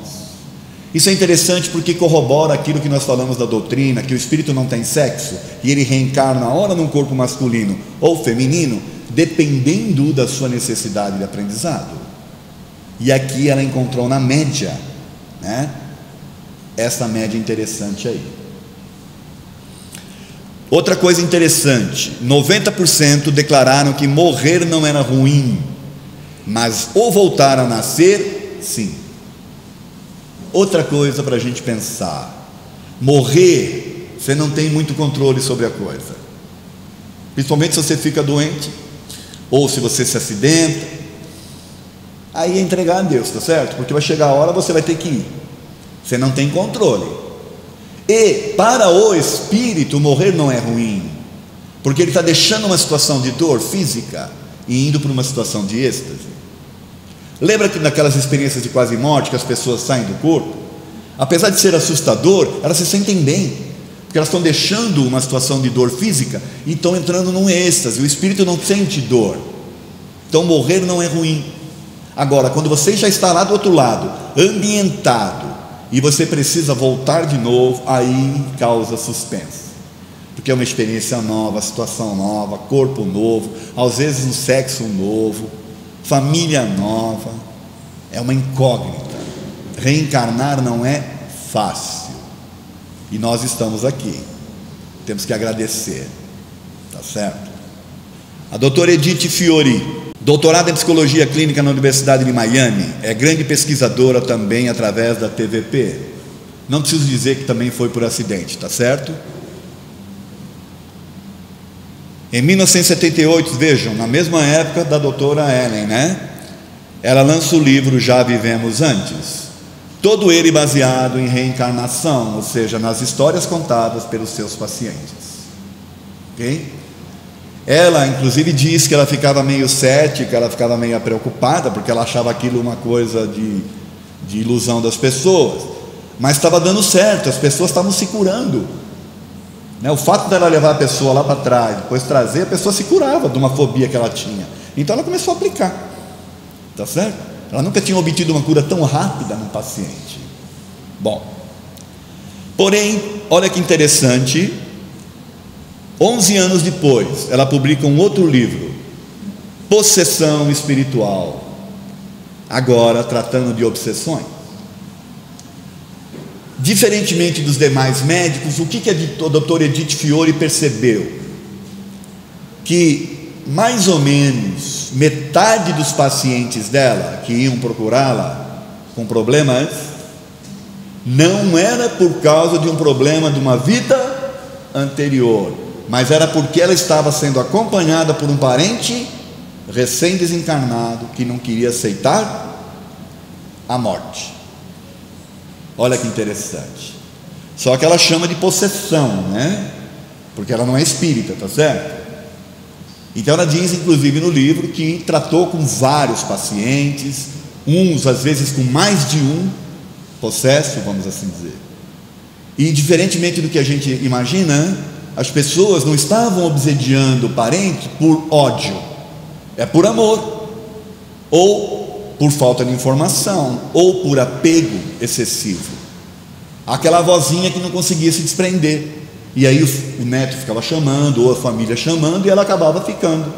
Isso é interessante porque corrobora aquilo que nós falamos da doutrina, que o espírito não tem sexo e ele reencarna ora num corpo masculino ou feminino, dependendo da sua necessidade de aprendizado. E aqui ela encontrou na média, né, essa média interessante aí. Outra coisa interessante, 90% declararam que morrer não era ruim, mas ou voltar a nascer, sim. Outra coisa para a gente pensar: morrer, você não tem muito controle sobre a coisa, principalmente se você fica doente, ou se você se acidenta, aí é entregar a Deus, tá certo? Porque vai chegar a hora, você vai ter que ir, você não tem controle. E para o espírito, morrer não é ruim, porque ele está deixando uma situação de dor física e indo para uma situação de êxtase. Lembra que naquelas experiências de quase morte, que as pessoas saem do corpo, apesar de ser assustador, elas se sentem bem, porque elas estão deixando uma situação de dor física e estão entrando num êxtase. O espírito não sente dor, então morrer não é ruim. Agora, quando você já está lá do outro lado, ambientado, e você precisa voltar de novo, aí causa suspense, porque é uma experiência nova, situação nova, corpo novo, às vezes um sexo novo, família nova, é uma incógnita. Reencarnar não é fácil, e nós estamos aqui, temos que agradecer, tá certo? A doutora Edith Fiori, doutorada em psicologia clínica na Universidade de Miami, é grande pesquisadora também através da TVP. Não preciso dizer que também foi por acidente, tá certo? Em 1978, vejam, na mesma época da doutora Ellen, né? Ela lança o livro Já Vivemos Antes, todo ele baseado em reencarnação, ou seja, nas histórias contadas pelos seus pacientes. Ok? Ela, inclusive, diz que ela ficava meio cética, ela ficava meio preocupada, porque ela achava aquilo uma coisa de ilusão das pessoas, mas estava dando certo, as pessoas estavam se curando, né? O fato dela levar a pessoa lá para trás, depois trazer, a pessoa se curava de uma fobia que ela tinha. Então ela começou a aplicar, tá certo? Ela nunca tinha obtido uma cura tão rápida no paciente. Bom, porém, olha que interessante, 11 anos depois, ela publica um outro livro, Possessão Espiritual, agora tratando de obsessões. Diferentemente dos demais médicos, o que a doutora Edith Fiori percebeu? Que mais ou menos metade dos pacientes dela que iam procurá-la com problemas não era por causa de um problema de uma vida anterior, mas era porque ela estava sendo acompanhada por um parente recém-desencarnado que não queria aceitar a morte. Olha que interessante. Só que ela chama de possessão, né? Porque ela não é espírita, tá certo? Então ela diz, inclusive no livro, que tratou com vários pacientes, uns às vezes com mais de um possesso, vamos assim dizer. E diferentemente do que a gente imagina, as pessoas não estavam obsediando o parente por ódio, é por amor, ou por falta de informação, ou por apego excessivo. Aquela vozinha que não conseguia se desprender, e aí o neto ficava chamando, ou a família chamando, e ela acabava ficando.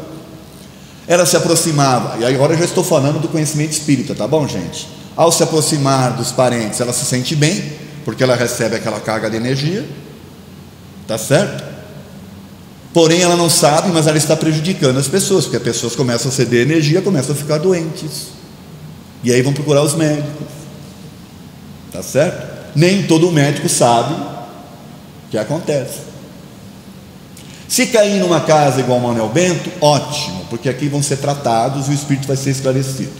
Ela se aproximava, e agora eu já estou falando do conhecimento espírita, tá bom, gente? Ao se aproximar dos parentes, ela se sente bem, porque ela recebe aquela carga de energia, tá certo? Porém ela não sabe, mas ela está prejudicando as pessoas, porque as pessoas começam a ceder energia, começam a ficar doentes, e aí vão procurar os médicos, tá certo? Nem todo médico sabe o que acontece. Se cair numa casa igual Manuel Bento, ótimo, porque aqui vão ser tratados e o espírito vai ser esclarecido.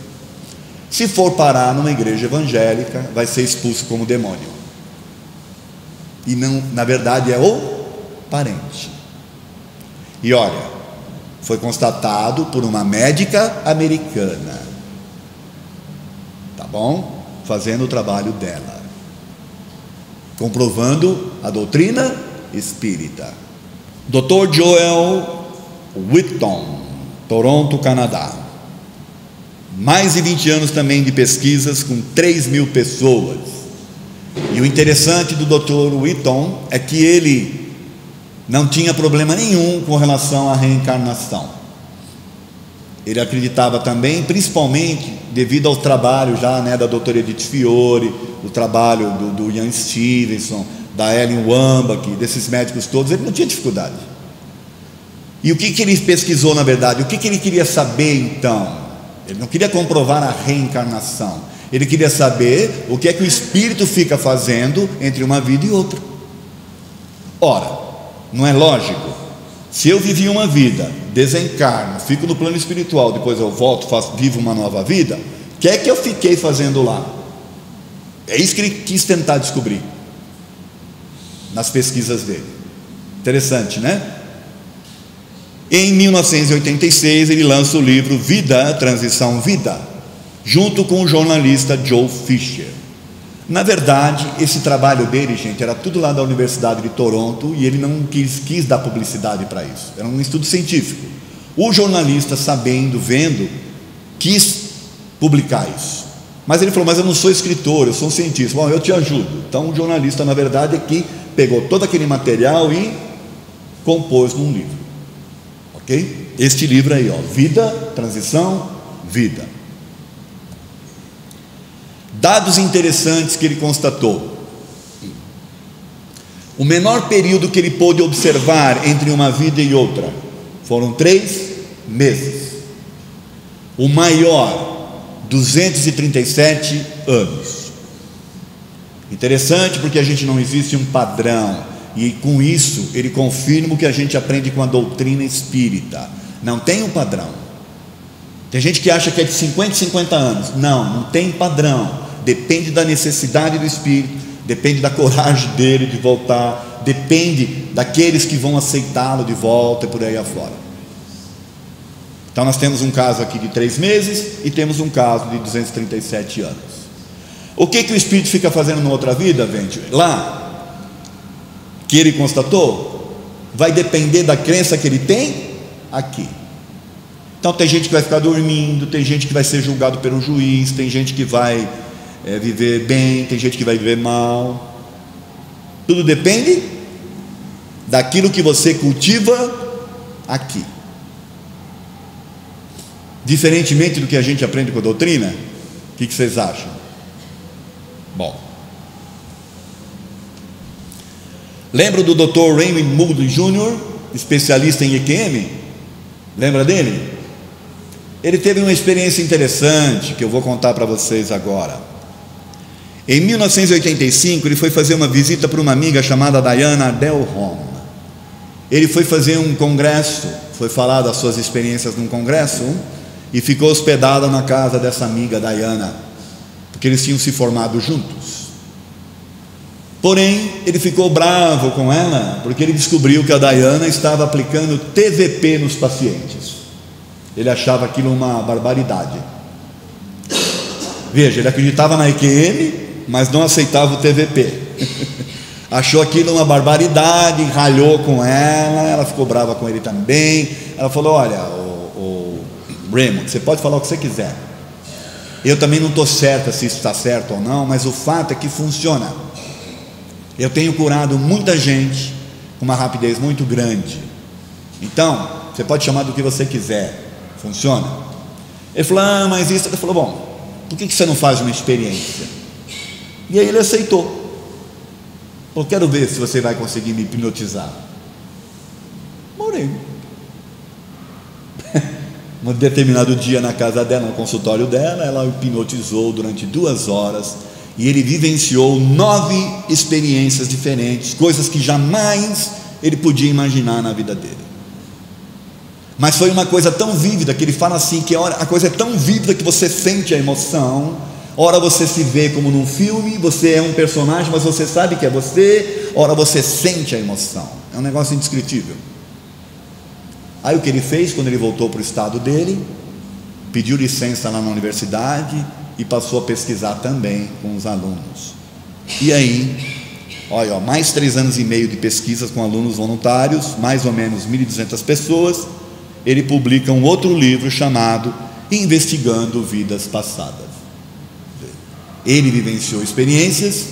Se for parar numa igreja evangélica, vai ser expulso como demônio, e não, na verdade é o parente. E olha, foi constatado por uma médica americana, tá bom? Fazendo o trabalho dela, comprovando a doutrina espírita. Dr. Joel Whitton, Toronto, Canadá. Mais de 20 anos também de pesquisas com 3.000 pessoas. E o interessante do Dr. Whitton é que ele não tinha problema nenhum com relação à reencarnação. Ele acreditava também, principalmente devido ao trabalho já, da doutora Edith Fiore, o trabalho do Ian Stevenson, da Ellen Wambach, desses médicos todos, ele não tinha dificuldade. E o que ele pesquisou na verdade? O que ele queria saber então? Ele não queria comprovar a reencarnação, ele queria saber o que é que o espírito fica fazendo entre uma vida e outra. Ora, não é lógico? Se eu vivi uma vida, desencarno, fico no plano espiritual, depois eu volto, vivo uma nova vida, o que é que eu fiquei fazendo lá? É isso que ele quis tentar descobrir nas pesquisas dele. Interessante, né? Em 1986 ele lança o livro Vida, Transição Vida, junto com o jornalista Joe Fisher. Na verdade, esse trabalho dele, gente, era tudo lá da Universidade de Toronto, e ele não quis dar publicidade para isso. Era um estudo científico. O jornalista, sabendo, vendo, quis publicar isso. Mas ele falou: mas eu não sou escritor, eu sou um cientista. Bom, eu te ajudo. Então o jornalista, na verdade, é que pegou todo aquele material e compôs num livro. Ok? Este livro aí, ó, Vida, Transição, Vida. Dados interessantes que ele constatou: o menor período que ele pôde observar entre uma vida e outra foram 3 meses. O maior, 237 anos. Interessante, porque a gente não existe um padrão, e com isso ele confirma o que a gente aprende com a doutrina espírita. Não tem um padrão. Tem gente que acha que é de 50 em 50 anos. Não tem padrão. Depende da necessidade do espírito, depende da coragem dele de voltar, depende daqueles que vão aceitá-lo de volta e por aí afora. Então nós temos um caso aqui de 3 meses e temos um caso de 237 anos. O que o espírito fica fazendo na outra vida, gente? Lá, que ele constatou, vai depender da crença que ele tem aqui. Então tem gente que vai ficar dormindo, tem gente que vai ser julgado pelo juiz, tem gente que vai viver bem, tem gente que vai viver mal. Tudo depende daquilo que você cultiva aqui. Diferentemente do que a gente aprende com a doutrina, o que vocês acham? Bom, lembra do Dr. Raymond Moody Jr., especialista em EQM? Lembra dele? Ele teve uma experiência interessante que eu vou contar para vocês agora. Em 1985 ele foi fazer uma visita para uma amiga chamada Diana Delholm. Ele foi fazer um congresso, foi falar das suas experiências num congresso, e ficou hospedado na casa dessa amiga Diana, porque eles tinham se formado juntos. Porém, ele ficou bravo com ela, porque ele descobriu que a Diana estava aplicando TVP nos pacientes. Ele achava aquilo uma barbaridade. Veja, ele acreditava na EQM, mas não aceitava o TVP. Achou aquilo uma barbaridade, ralhou com ela ficou brava com ele também. Ela falou: olha, o Raymond, você pode falar o que você quiser, eu também não estou certa se isso está certo ou não, mas o fato é que funciona. Eu tenho curado muita gente com uma rapidez muito grande. Então, você pode chamar do que você quiser, funciona. Ele falou: mas isso... Ele falou: bom, por que você não faz uma experiência? E aí ele aceitou. Eu quero ver se você vai conseguir me hipnotizar. Morei. Um determinado dia na casa dela, no consultório dela, ela o hipnotizou durante 2 horas, e ele vivenciou 9 experiências diferentes, coisas que jamais ele podia imaginar na vida dele. Mas foi uma coisa tão vívida que ele fala assim, que a coisa é tão vívida que você sente a emoção. Ora você se vê como num filme, você é um personagem, mas você sabe que é você. Ora você sente a emoção. É um negócio indescritível. Aí o que ele fez quando ele voltou para o estado dele? Pediu licença lá na universidade e passou a pesquisar também com os alunos. E aí, olha, mais 3 anos e meio de pesquisas com alunos voluntários, mais ou menos 1.200 pessoas. Ele publica um outro livro chamado Investigando Vidas Passadas. Ele vivenciou experiências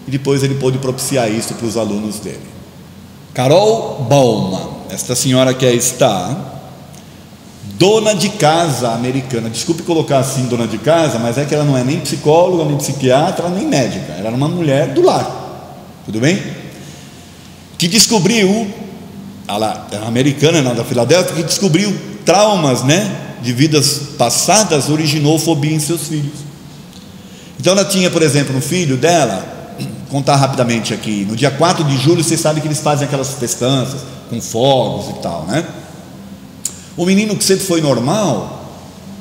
e depois ele pôde propiciar isso para os alunos dele. Carol Bauman, esta senhora que aí está, dona de casa americana. Desculpe colocar assim, dona de casa, mas é que ela não é nem psicóloga, nem psiquiatra, nem médica. Ela era uma mulher do lar, tudo bem? Que descobriu, ela era americana, da Filadélfia, que descobriu traumas, de vidas passadas, originou fobia em seus filhos. Então ela tinha, por exemplo, um filho dela, contar rapidamente aqui, no dia 4 de julho, vocês sabem que eles fazem aquelas festanças com fogos e tal, O menino, que sempre foi normal,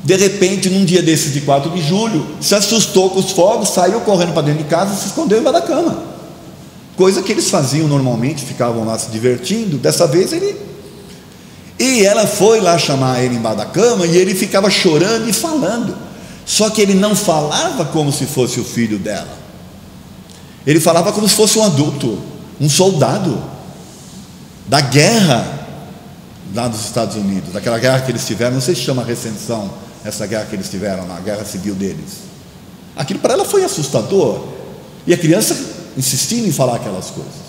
de repente, num dia desses de 4 de julho, se assustou com os fogos, saiu correndo para dentro de casa e se escondeu embaixo da cama. Coisa que eles faziam normalmente, ficavam lá se divertindo. Dessa vez e ela foi lá chamar ele embaixo da cama, e ele ficava chorando e falando, só que ele não falava como se fosse o filho dela, ele falava como se fosse um adulto, um soldado da guerra lá dos Estados Unidos, daquela guerra que eles tiveram, não sei se chama Recensão, essa guerra que eles tiveram, na guerra civil deles. Aquilo para ela foi assustador, e a criança insistindo em falar aquelas coisas.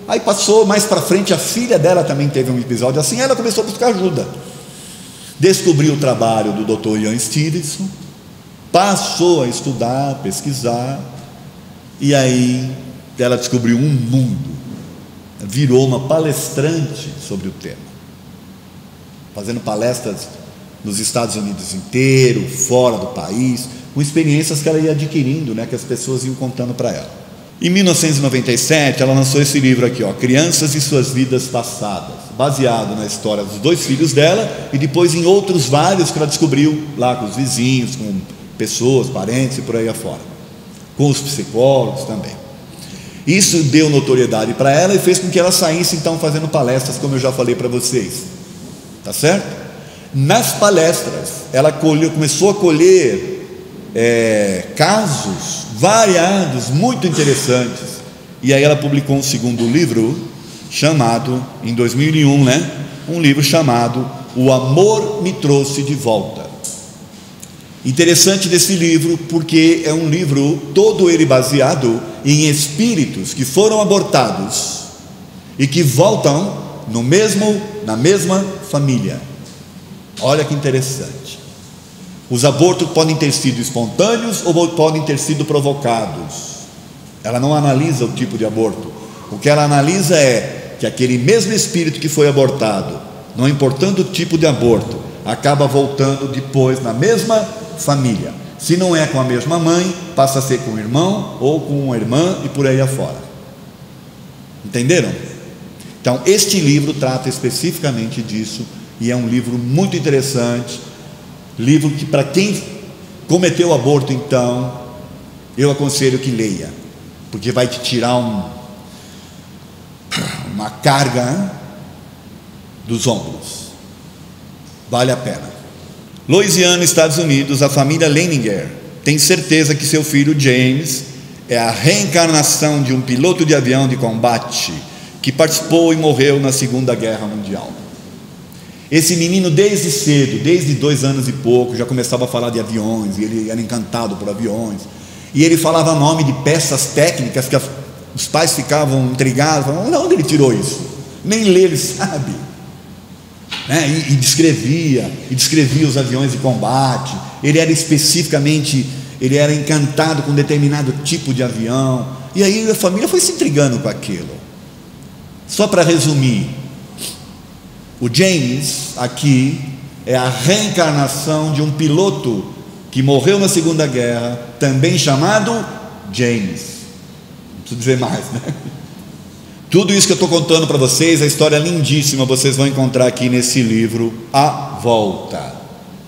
Aí passou mais para frente, a filha dela também teve um episódio assim, ela começou a buscar ajuda, descobriu o trabalho do Dr. Ian Stevenson, passou a estudar, pesquisar, e aí ela descobriu um mundo, virou uma palestrante sobre o tema, fazendo palestras nos Estados Unidos inteiro, fora do país, com experiências que ela ia adquirindo, que as pessoas iam contando para ela. Em 1997, ela lançou esse livro aqui, Crianças e Suas Vidas Passadas, baseado na história dos 2 filhos dela, e depois em outros vários que ela descobriu lá com os vizinhos, com pessoas, parentes e por aí afora, com os psicólogos também. Isso deu notoriedade para ela e fez com que ela saísse então fazendo palestras, como eu já falei para vocês, tá certo? Nas palestras ela começou a colher casos variados, muito interessantes, e aí ela publicou um segundo livro chamado, em 2001, um livro chamado O Amor Me Trouxe de Volta. Interessante desse livro, porque é um livro todo ele baseado em espíritos que foram abortados e que voltam na mesma família. Olha que interessante. Os abortos podem ter sido espontâneos ou podem ter sido provocados. Ela não analisa o tipo de aborto. O que ela analisa é que aquele mesmo espírito que foi abortado, não importando o tipo de aborto, acaba voltando depois na mesma família. Se não é com a mesma mãe, passa a ser com o irmão ou com uma irmã e por aí afora. Entenderam? Então este livro trata especificamente disso, e é um livro muito interessante, livro que, para quem cometeu o aborto, então eu aconselho que leia, porque vai te tirar uma carga dos ombros. Vale a pena. Louisiana, Estados Unidos, a família Leininger tem certeza que seu filho James é a reencarnação de um piloto de avião de combate que participou e morreu na Segunda Guerra Mundial. Esse menino desde cedo, desde 2 anos e pouco, já começava a falar de aviões, e ele era encantado por aviões, e ele falava nome de peças técnicas que os pais ficavam intrigados, falavam, onde ele tirou isso? Nem ler ele sabe, e descrevia os aviões de combate. Ele era encantado com determinado tipo de avião, e aí a família foi se intrigando com aquilo. Só para resumir, o James aqui é a reencarnação de um piloto que morreu na Segunda Guerra, também chamado James. Não preciso dizer mais, Tudo isso que eu estou contando para vocês, a história lindíssima, vocês vão encontrar aqui nesse livro, A Volta,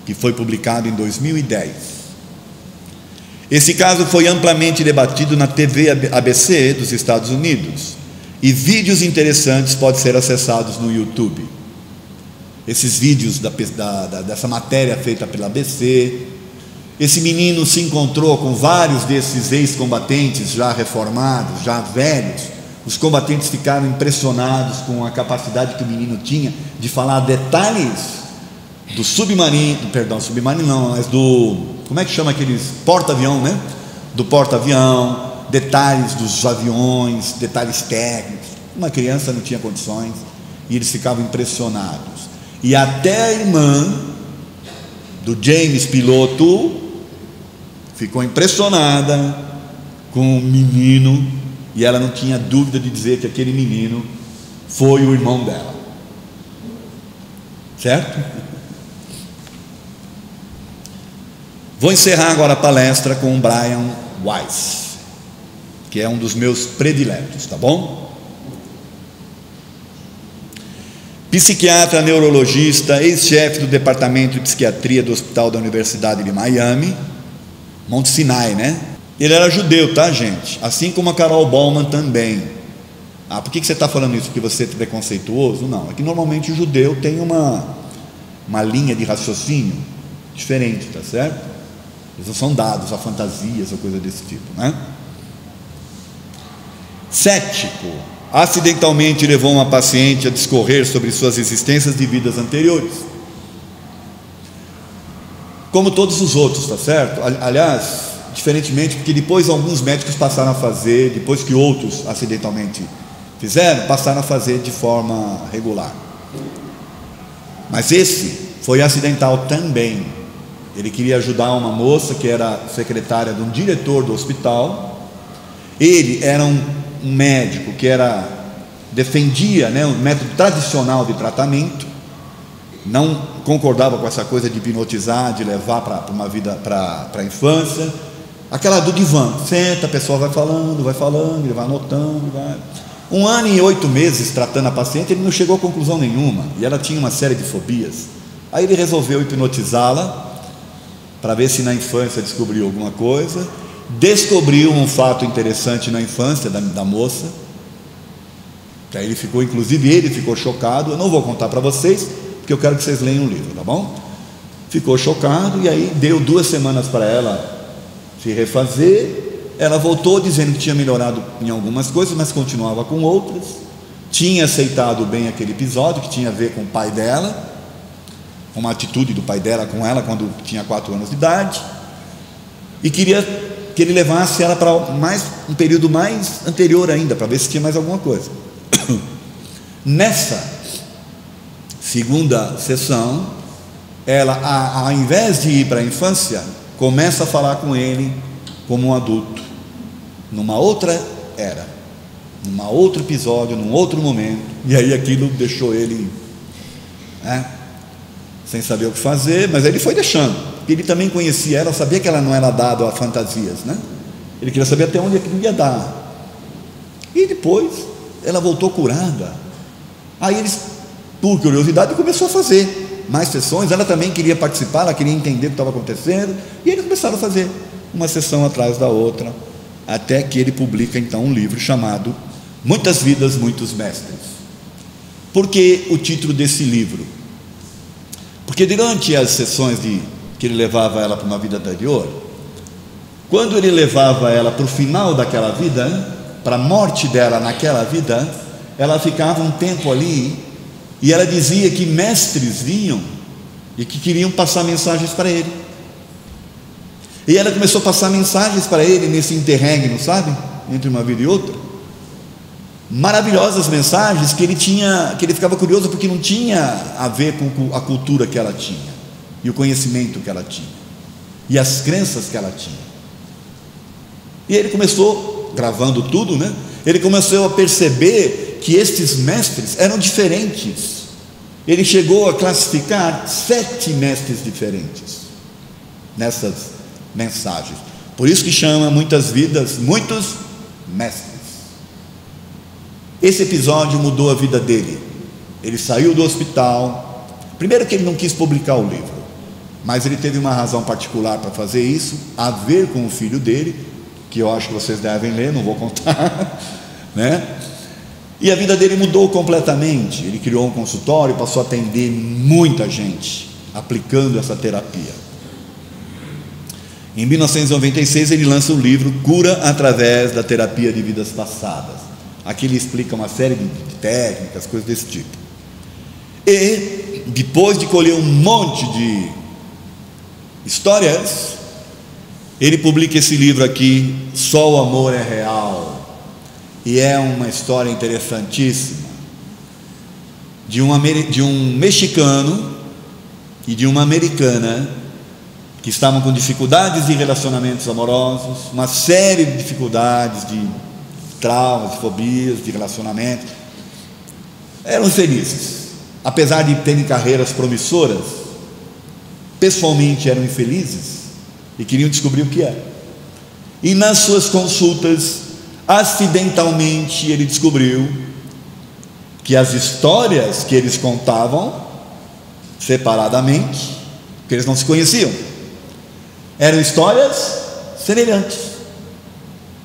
que foi publicado em 2010. Esse caso foi amplamente debatido na TV ABC dos Estados Unidos, e vídeos interessantes podem ser acessados no YouTube. esses vídeos dessa matéria feita pela ABC. Esse menino se encontrou com vários desses ex-combatentes já reformados, já velhos. Os combatentes ficaram impressionados com a capacidade que o menino tinha de falar detalhes do submarino não, mas como é que chama aqueles porta-avião, né? Do porta-avião, detalhes dos aviões, detalhes técnicos. Uma criança não tinha condições e eles ficavam impressionados. E até a irmã do James piloto ficou impressionada com o menino, e ela não tinha dúvida de dizer que aquele menino foi o irmão dela, certo? Vou encerrar agora a palestra com o Brian Weiss, que é um dos meus prediletos, tá bom? Psiquiatra, neurologista, ex-chefe do departamento de psiquiatria do Hospital da Universidade de Miami, Monte Sinai, né? Ele era judeu, tá, gente? Assim como a Carol Bauman também. Por que você está falando isso? Porque você é preconceituoso? Não, é que normalmente o judeu tem uma linha de raciocínio diferente, tá certo? Eles não são dados a fantasias ou coisa desse tipo, né? Cético, acidentalmente levou uma paciente a discorrer sobre suas existências de vidas anteriores, como todos os outros, tá certo? Aliás, diferentemente, porque depois alguns médicos passaram a fazer, depois que outros acidentalmente fizeram, passaram a fazer de forma regular. Mas esse foi acidental também. Ele queria ajudar uma moça que era secretária de um diretor do hospital. Ele era um médico que defendia, né, o método tradicional de tratamento, não concordava com essa coisa de hipnotizar, de levar para uma vida, para a infância, aquela do divã, senta, a pessoa vai falando, ele vai anotando, vai. 1 ano e 8 meses tratando a paciente, ele não chegou a conclusão nenhuma, e ela tinha uma série de fobias. Aí ele resolveu hipnotizá-la, para ver se na infância descobriu alguma coisa. Descobriu um fato interessante na infância da moça, que aí ele ficou chocado. Eu não vou contar para vocês, porque eu quero que vocês leiam o livro, tá bom? Ficou chocado, e aí deu 2 semanas para ela se refazer. Ela voltou dizendo que tinha melhorado em algumas coisas, mas continuava com outras. Tinha aceitado bem aquele episódio, que tinha a ver com o pai dela, com uma atitude do pai dela com ela quando tinha 4 anos de idade, e queria que ele levasse ela para um período mais anterior ainda, para ver se tinha mais alguma coisa. Nessa segunda sessão, ela, ao invés de ir para a infância, começa a falar com ele como um adulto, numa outra era, num outro episódio, num outro momento. E aí aquilo deixou ele sem saber o que fazer, mas aí ele foi deixando. Ele também conhecia ela, sabia que ela não era dada a fantasias, né? Ele queria saber até onde aquilo ia dar. E depois ela voltou curada. Aí eles, por curiosidade, começou a fazer mais sessões. Ela também queria participar, ela queria entender o que estava acontecendo, e eles começaram a fazer uma sessão atrás da outra, até que ele publica então um livro chamado Muitas Vidas, Muitos Mestres. Por que o título desse livro? Porque durante as sessões que ele levava ela para uma vida anterior, quando ele levava ela para o final daquela vida, para a morte dela naquela vida, ela ficava um tempo ali, e ela dizia que mestres vinham e que queriam passar mensagens para ele. E ela começou a passar mensagens para ele nesse interregno, sabe? Entre uma vida e outra. Maravilhosas mensagens que ele ficava curioso, porque não tinha a ver com a cultura que ela tinha, e o conhecimento que ela tinha, e as crenças que ela tinha. E ele começou, gravando tudo, né? Ele começou a perceber que estes mestres eram diferentes. Ele chegou a classificar 7 mestres diferentes nessas mensagens. Por isso que chama Muitas Vidas, Muitos Mestres. Esse episódio mudou a vida dele. Ele saiu do hospital. Primeiro que ele não quis publicar o livro, mas ele teve uma razão particular para fazer isso, a ver com o filho dele, que eu acho que vocês devem ler, não vou contar, né? E a vida dele mudou completamente. Ele criou um consultório e passou a atender muita gente, aplicando essa terapia. Em 1996 ele lança o livro Cura através da Terapia de Vidas Passadas. Aqui ele explica uma série de técnicas, coisas desse tipo. E depois de colher um monte de histórias, ele publica esse livro aqui, Só o Amor é Real. E é uma história interessantíssima de um mexicano e de uma americana que estavam com dificuldades de relacionamentos amorosos, uma série de dificuldades, de traumas, de fobias, de relacionamentos. Eram felizes, apesar de terem carreiras promissoras, pessoalmente eram infelizes e queriam descobrir o que era. E nas suas consultas, acidentalmente ele descobriu que as histórias que eles contavam separadamente, porque eles não se conheciam, eram histórias semelhantes,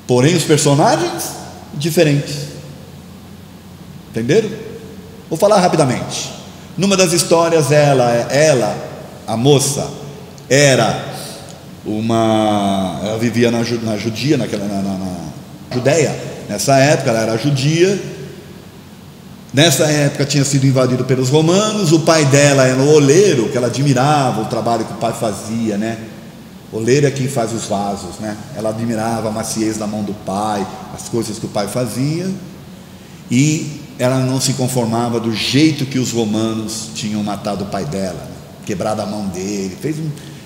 porém os personagens diferentes. Entenderam? Vou falar rapidamente. Numa das histórias, ela, a moça, ela vivia na Judéia, nessa época ela era judia. Nessa época tinha sido invadido pelos romanos. O pai dela era um oleiro, que ela admirava o trabalho que o pai fazia, né? Oleiro é quem faz os vasos, né? Ela admirava a maciez da mão do pai, as coisas que o pai fazia, e ela não se conformava do jeito que os romanos tinham matado o pai dela, né? Quebrado a mão dele,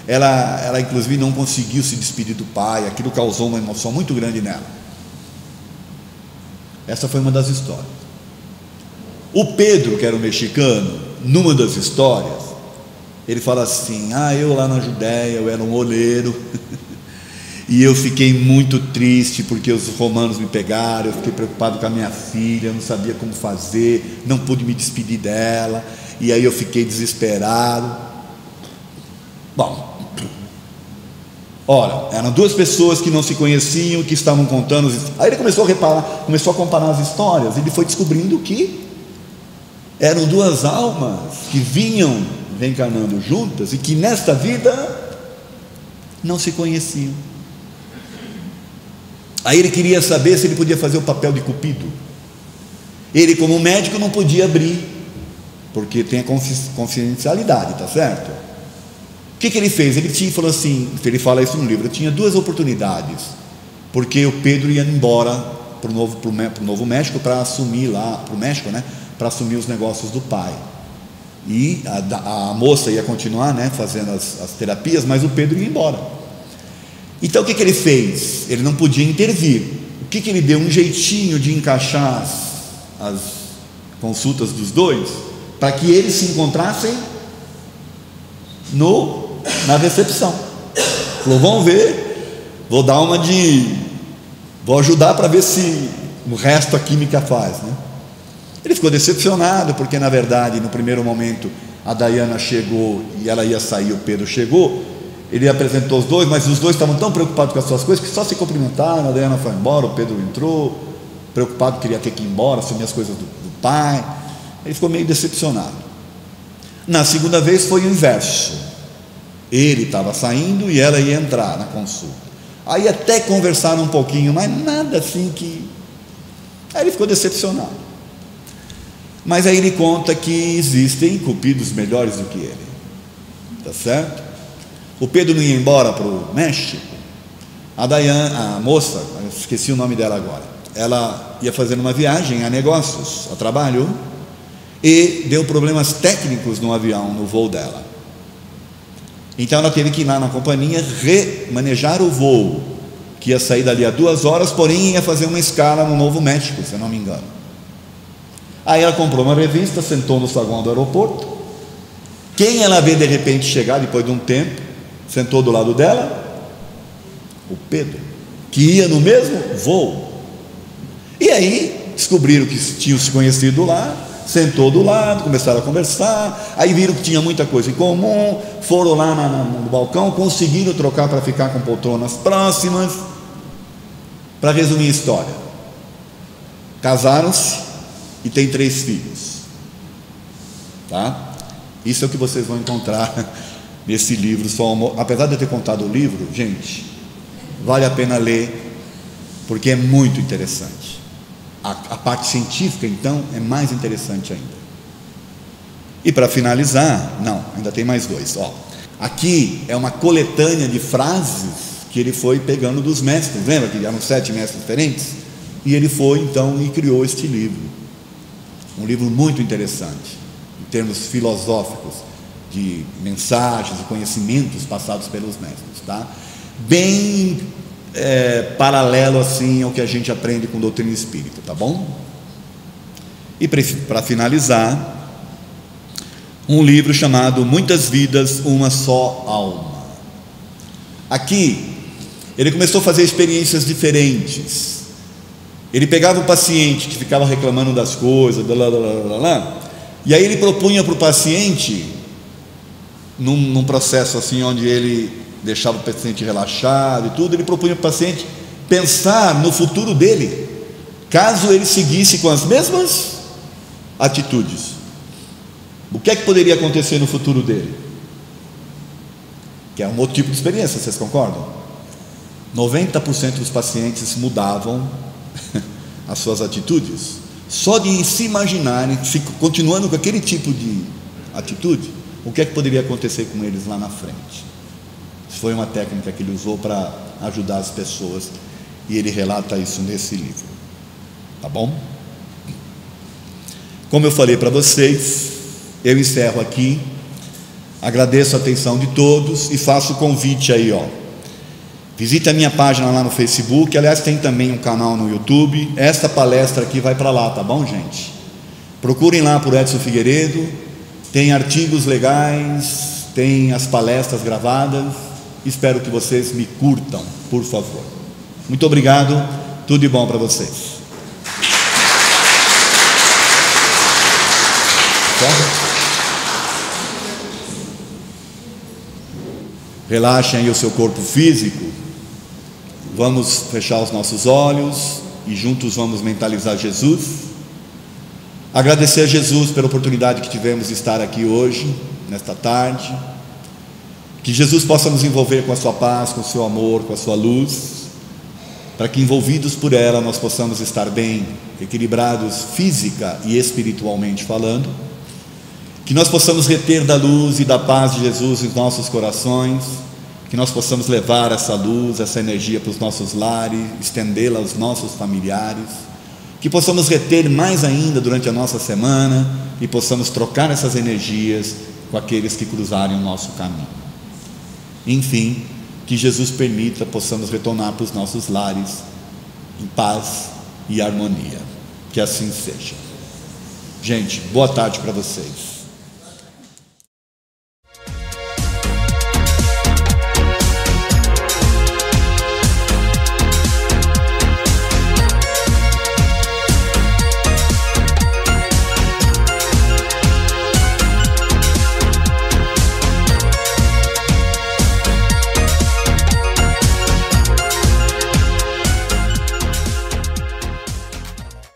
ela inclusive não conseguiu se despedir do pai. Aquilo causou uma emoção muito grande nela. Essa foi uma das histórias. O Pedro, que era um mexicano, numa das histórias, ele fala assim: eu lá na Judéia, eu era um oleiro e eu fiquei muito triste porque os romanos me pegaram. Eu fiquei preocupado com a minha filha, eu não sabia como fazer, não pude me despedir dela, e aí eu fiquei desesperado. Bom, ora, eram duas pessoas que não se conheciam, que estavam contando. Aí ele começou a comparar as histórias. Ele foi descobrindo que eram duas almas que vinham reencarnando juntas e que nesta vida não se conheciam. Aí ele queria saber se ele podia fazer o papel de Cupido. Ele, como médico, não podia abrir, porque tem a confidencialidade, tá certo? O que ele fez? Ele falou assim, ele fala isso no livro: eu tinha duas oportunidades, porque o Pedro ia embora para o Novo México para assumir lá, para o México, né? Para assumir os negócios do pai. E a moça ia continuar, né, fazendo as terapias, mas o Pedro ia embora. Então o que ele fez? Ele não podia intervir. O que ele deu? Um jeitinho de encaixar as consultas dos dois, para que eles se encontrassem na recepção. Falou: vamos ver, vou ajudar para ver se o resto a química faz, né? Ele ficou decepcionado, porque na verdade no primeiro momento a Diana chegou e ela ia sair, o Pedro chegou. Ele apresentou os dois, mas os dois estavam tão preocupados com as suas coisas que só se cumprimentaram. A Diana foi embora, o Pedro entrou, preocupado, queria ter que ir embora, assumir as coisas do pai. Ele ficou meio decepcionado. Na segunda vez foi o inverso. Ele estava saindo e ela ia entrar na consulta. Aí até conversaram um pouquinho, mas nada assim que... Aí ele ficou decepcionado. Mas aí ele conta que existem cupidos melhores do que ele, tá certo? O Pedro não ia embora para o México. A Diana, a moça, esqueci o nome dela agora, ela ia fazendo uma viagem a negócios, a trabalho, e deu problemas técnicos no avião, no voo dela. Então ela teve que ir lá na companhia remanejar o voo, que ia sair dali a 2 horas, porém ia fazer uma escala no Novo México, se eu não me engano. Aí ela comprou uma revista, sentou no saguão do aeroporto. Quem ela vê de repente chegar depois de um tempo, sentou do lado dela? O Pedro, que ia no mesmo voo. E aí descobriram que tinham se conhecido lá, sentou do lado, começaram a conversar. Aí viram que tinha muita coisa em comum, foram lá no balcão, conseguiram trocar para ficar com poltronas próximas. Para resumir a história, casaram-se e tem 3 filhos. Tá? Isso é o que vocês vão encontrar nesse livro. Apesar de eu ter contado o livro, gente, vale a pena ler, porque é muito interessante. A parte científica, então, é mais interessante ainda. E para finalizar, não, ainda tem mais 2. Aqui é uma coletânea de frases que ele foi pegando dos mestres. Lembra que eram 7 mestres diferentes? E ele foi então e criou este livro. Um livro muito interessante, em termos filosóficos, de mensagens e conhecimentos passados pelos mestres, tá? Bem paralelo assim ao que a gente aprende com doutrina espírita, tá bom? E para finalizar, um livro chamado Muitas Vidas, Uma Só Alma. Aqui ele começou a fazer experiências diferentes. Ele pegava o paciente que ficava reclamando das coisas, e aí ele propunha para o paciente, num processo assim, onde ele deixava o paciente relaxado e tudo, ele propunha para o paciente pensar no futuro dele, caso ele seguisse com as mesmas atitudes. O que é que poderia acontecer no futuro dele? Que é um outro tipo de experiência, vocês concordam? 90% dos pacientes mudavam as suas atitudes, só de se imaginarem, continuando com aquele tipo de atitude, o que é que poderia acontecer com eles lá na frente. Isso foi uma técnica que ele usou para ajudar as pessoas, e ele relata isso nesse livro, tá bom? Como eu falei para vocês, eu encerro aqui, agradeço a atenção de todos e faço o convite aí, visite a minha página lá no Facebook, aliás tem também um canal no YouTube. Esta palestra aqui vai para lá, tá bom, gente? Procurem lá por Edson Figueiredo, tem artigos legais, tem as palestras gravadas. Espero que vocês me curtam, por favor. Muito obrigado, tudo de bom para vocês. Relaxem aí o seu corpo físico. Vamos fechar os nossos olhos e juntos vamos mentalizar Jesus. Agradecer a Jesus pela oportunidade que tivemos de estar aqui hoje, nesta tarde. Que Jesus possa nos envolver com a sua paz, com o seu amor, com a sua luz, para que, envolvidos por ela, nós possamos estar bem, equilibrados física e espiritualmente falando. Que nós possamos reter da luz e da paz de Jesus em nossos corações, que nós possamos levar essa luz, essa energia para os nossos lares, estendê-la aos nossos familiares, que possamos reter mais ainda durante a nossa semana e possamos trocar essas energias com aqueles que cruzarem o nosso caminho. Enfim, que Jesus permita possamos retornar para os nossos lares em paz e harmonia. Que assim seja. Gente, boa tarde para vocês.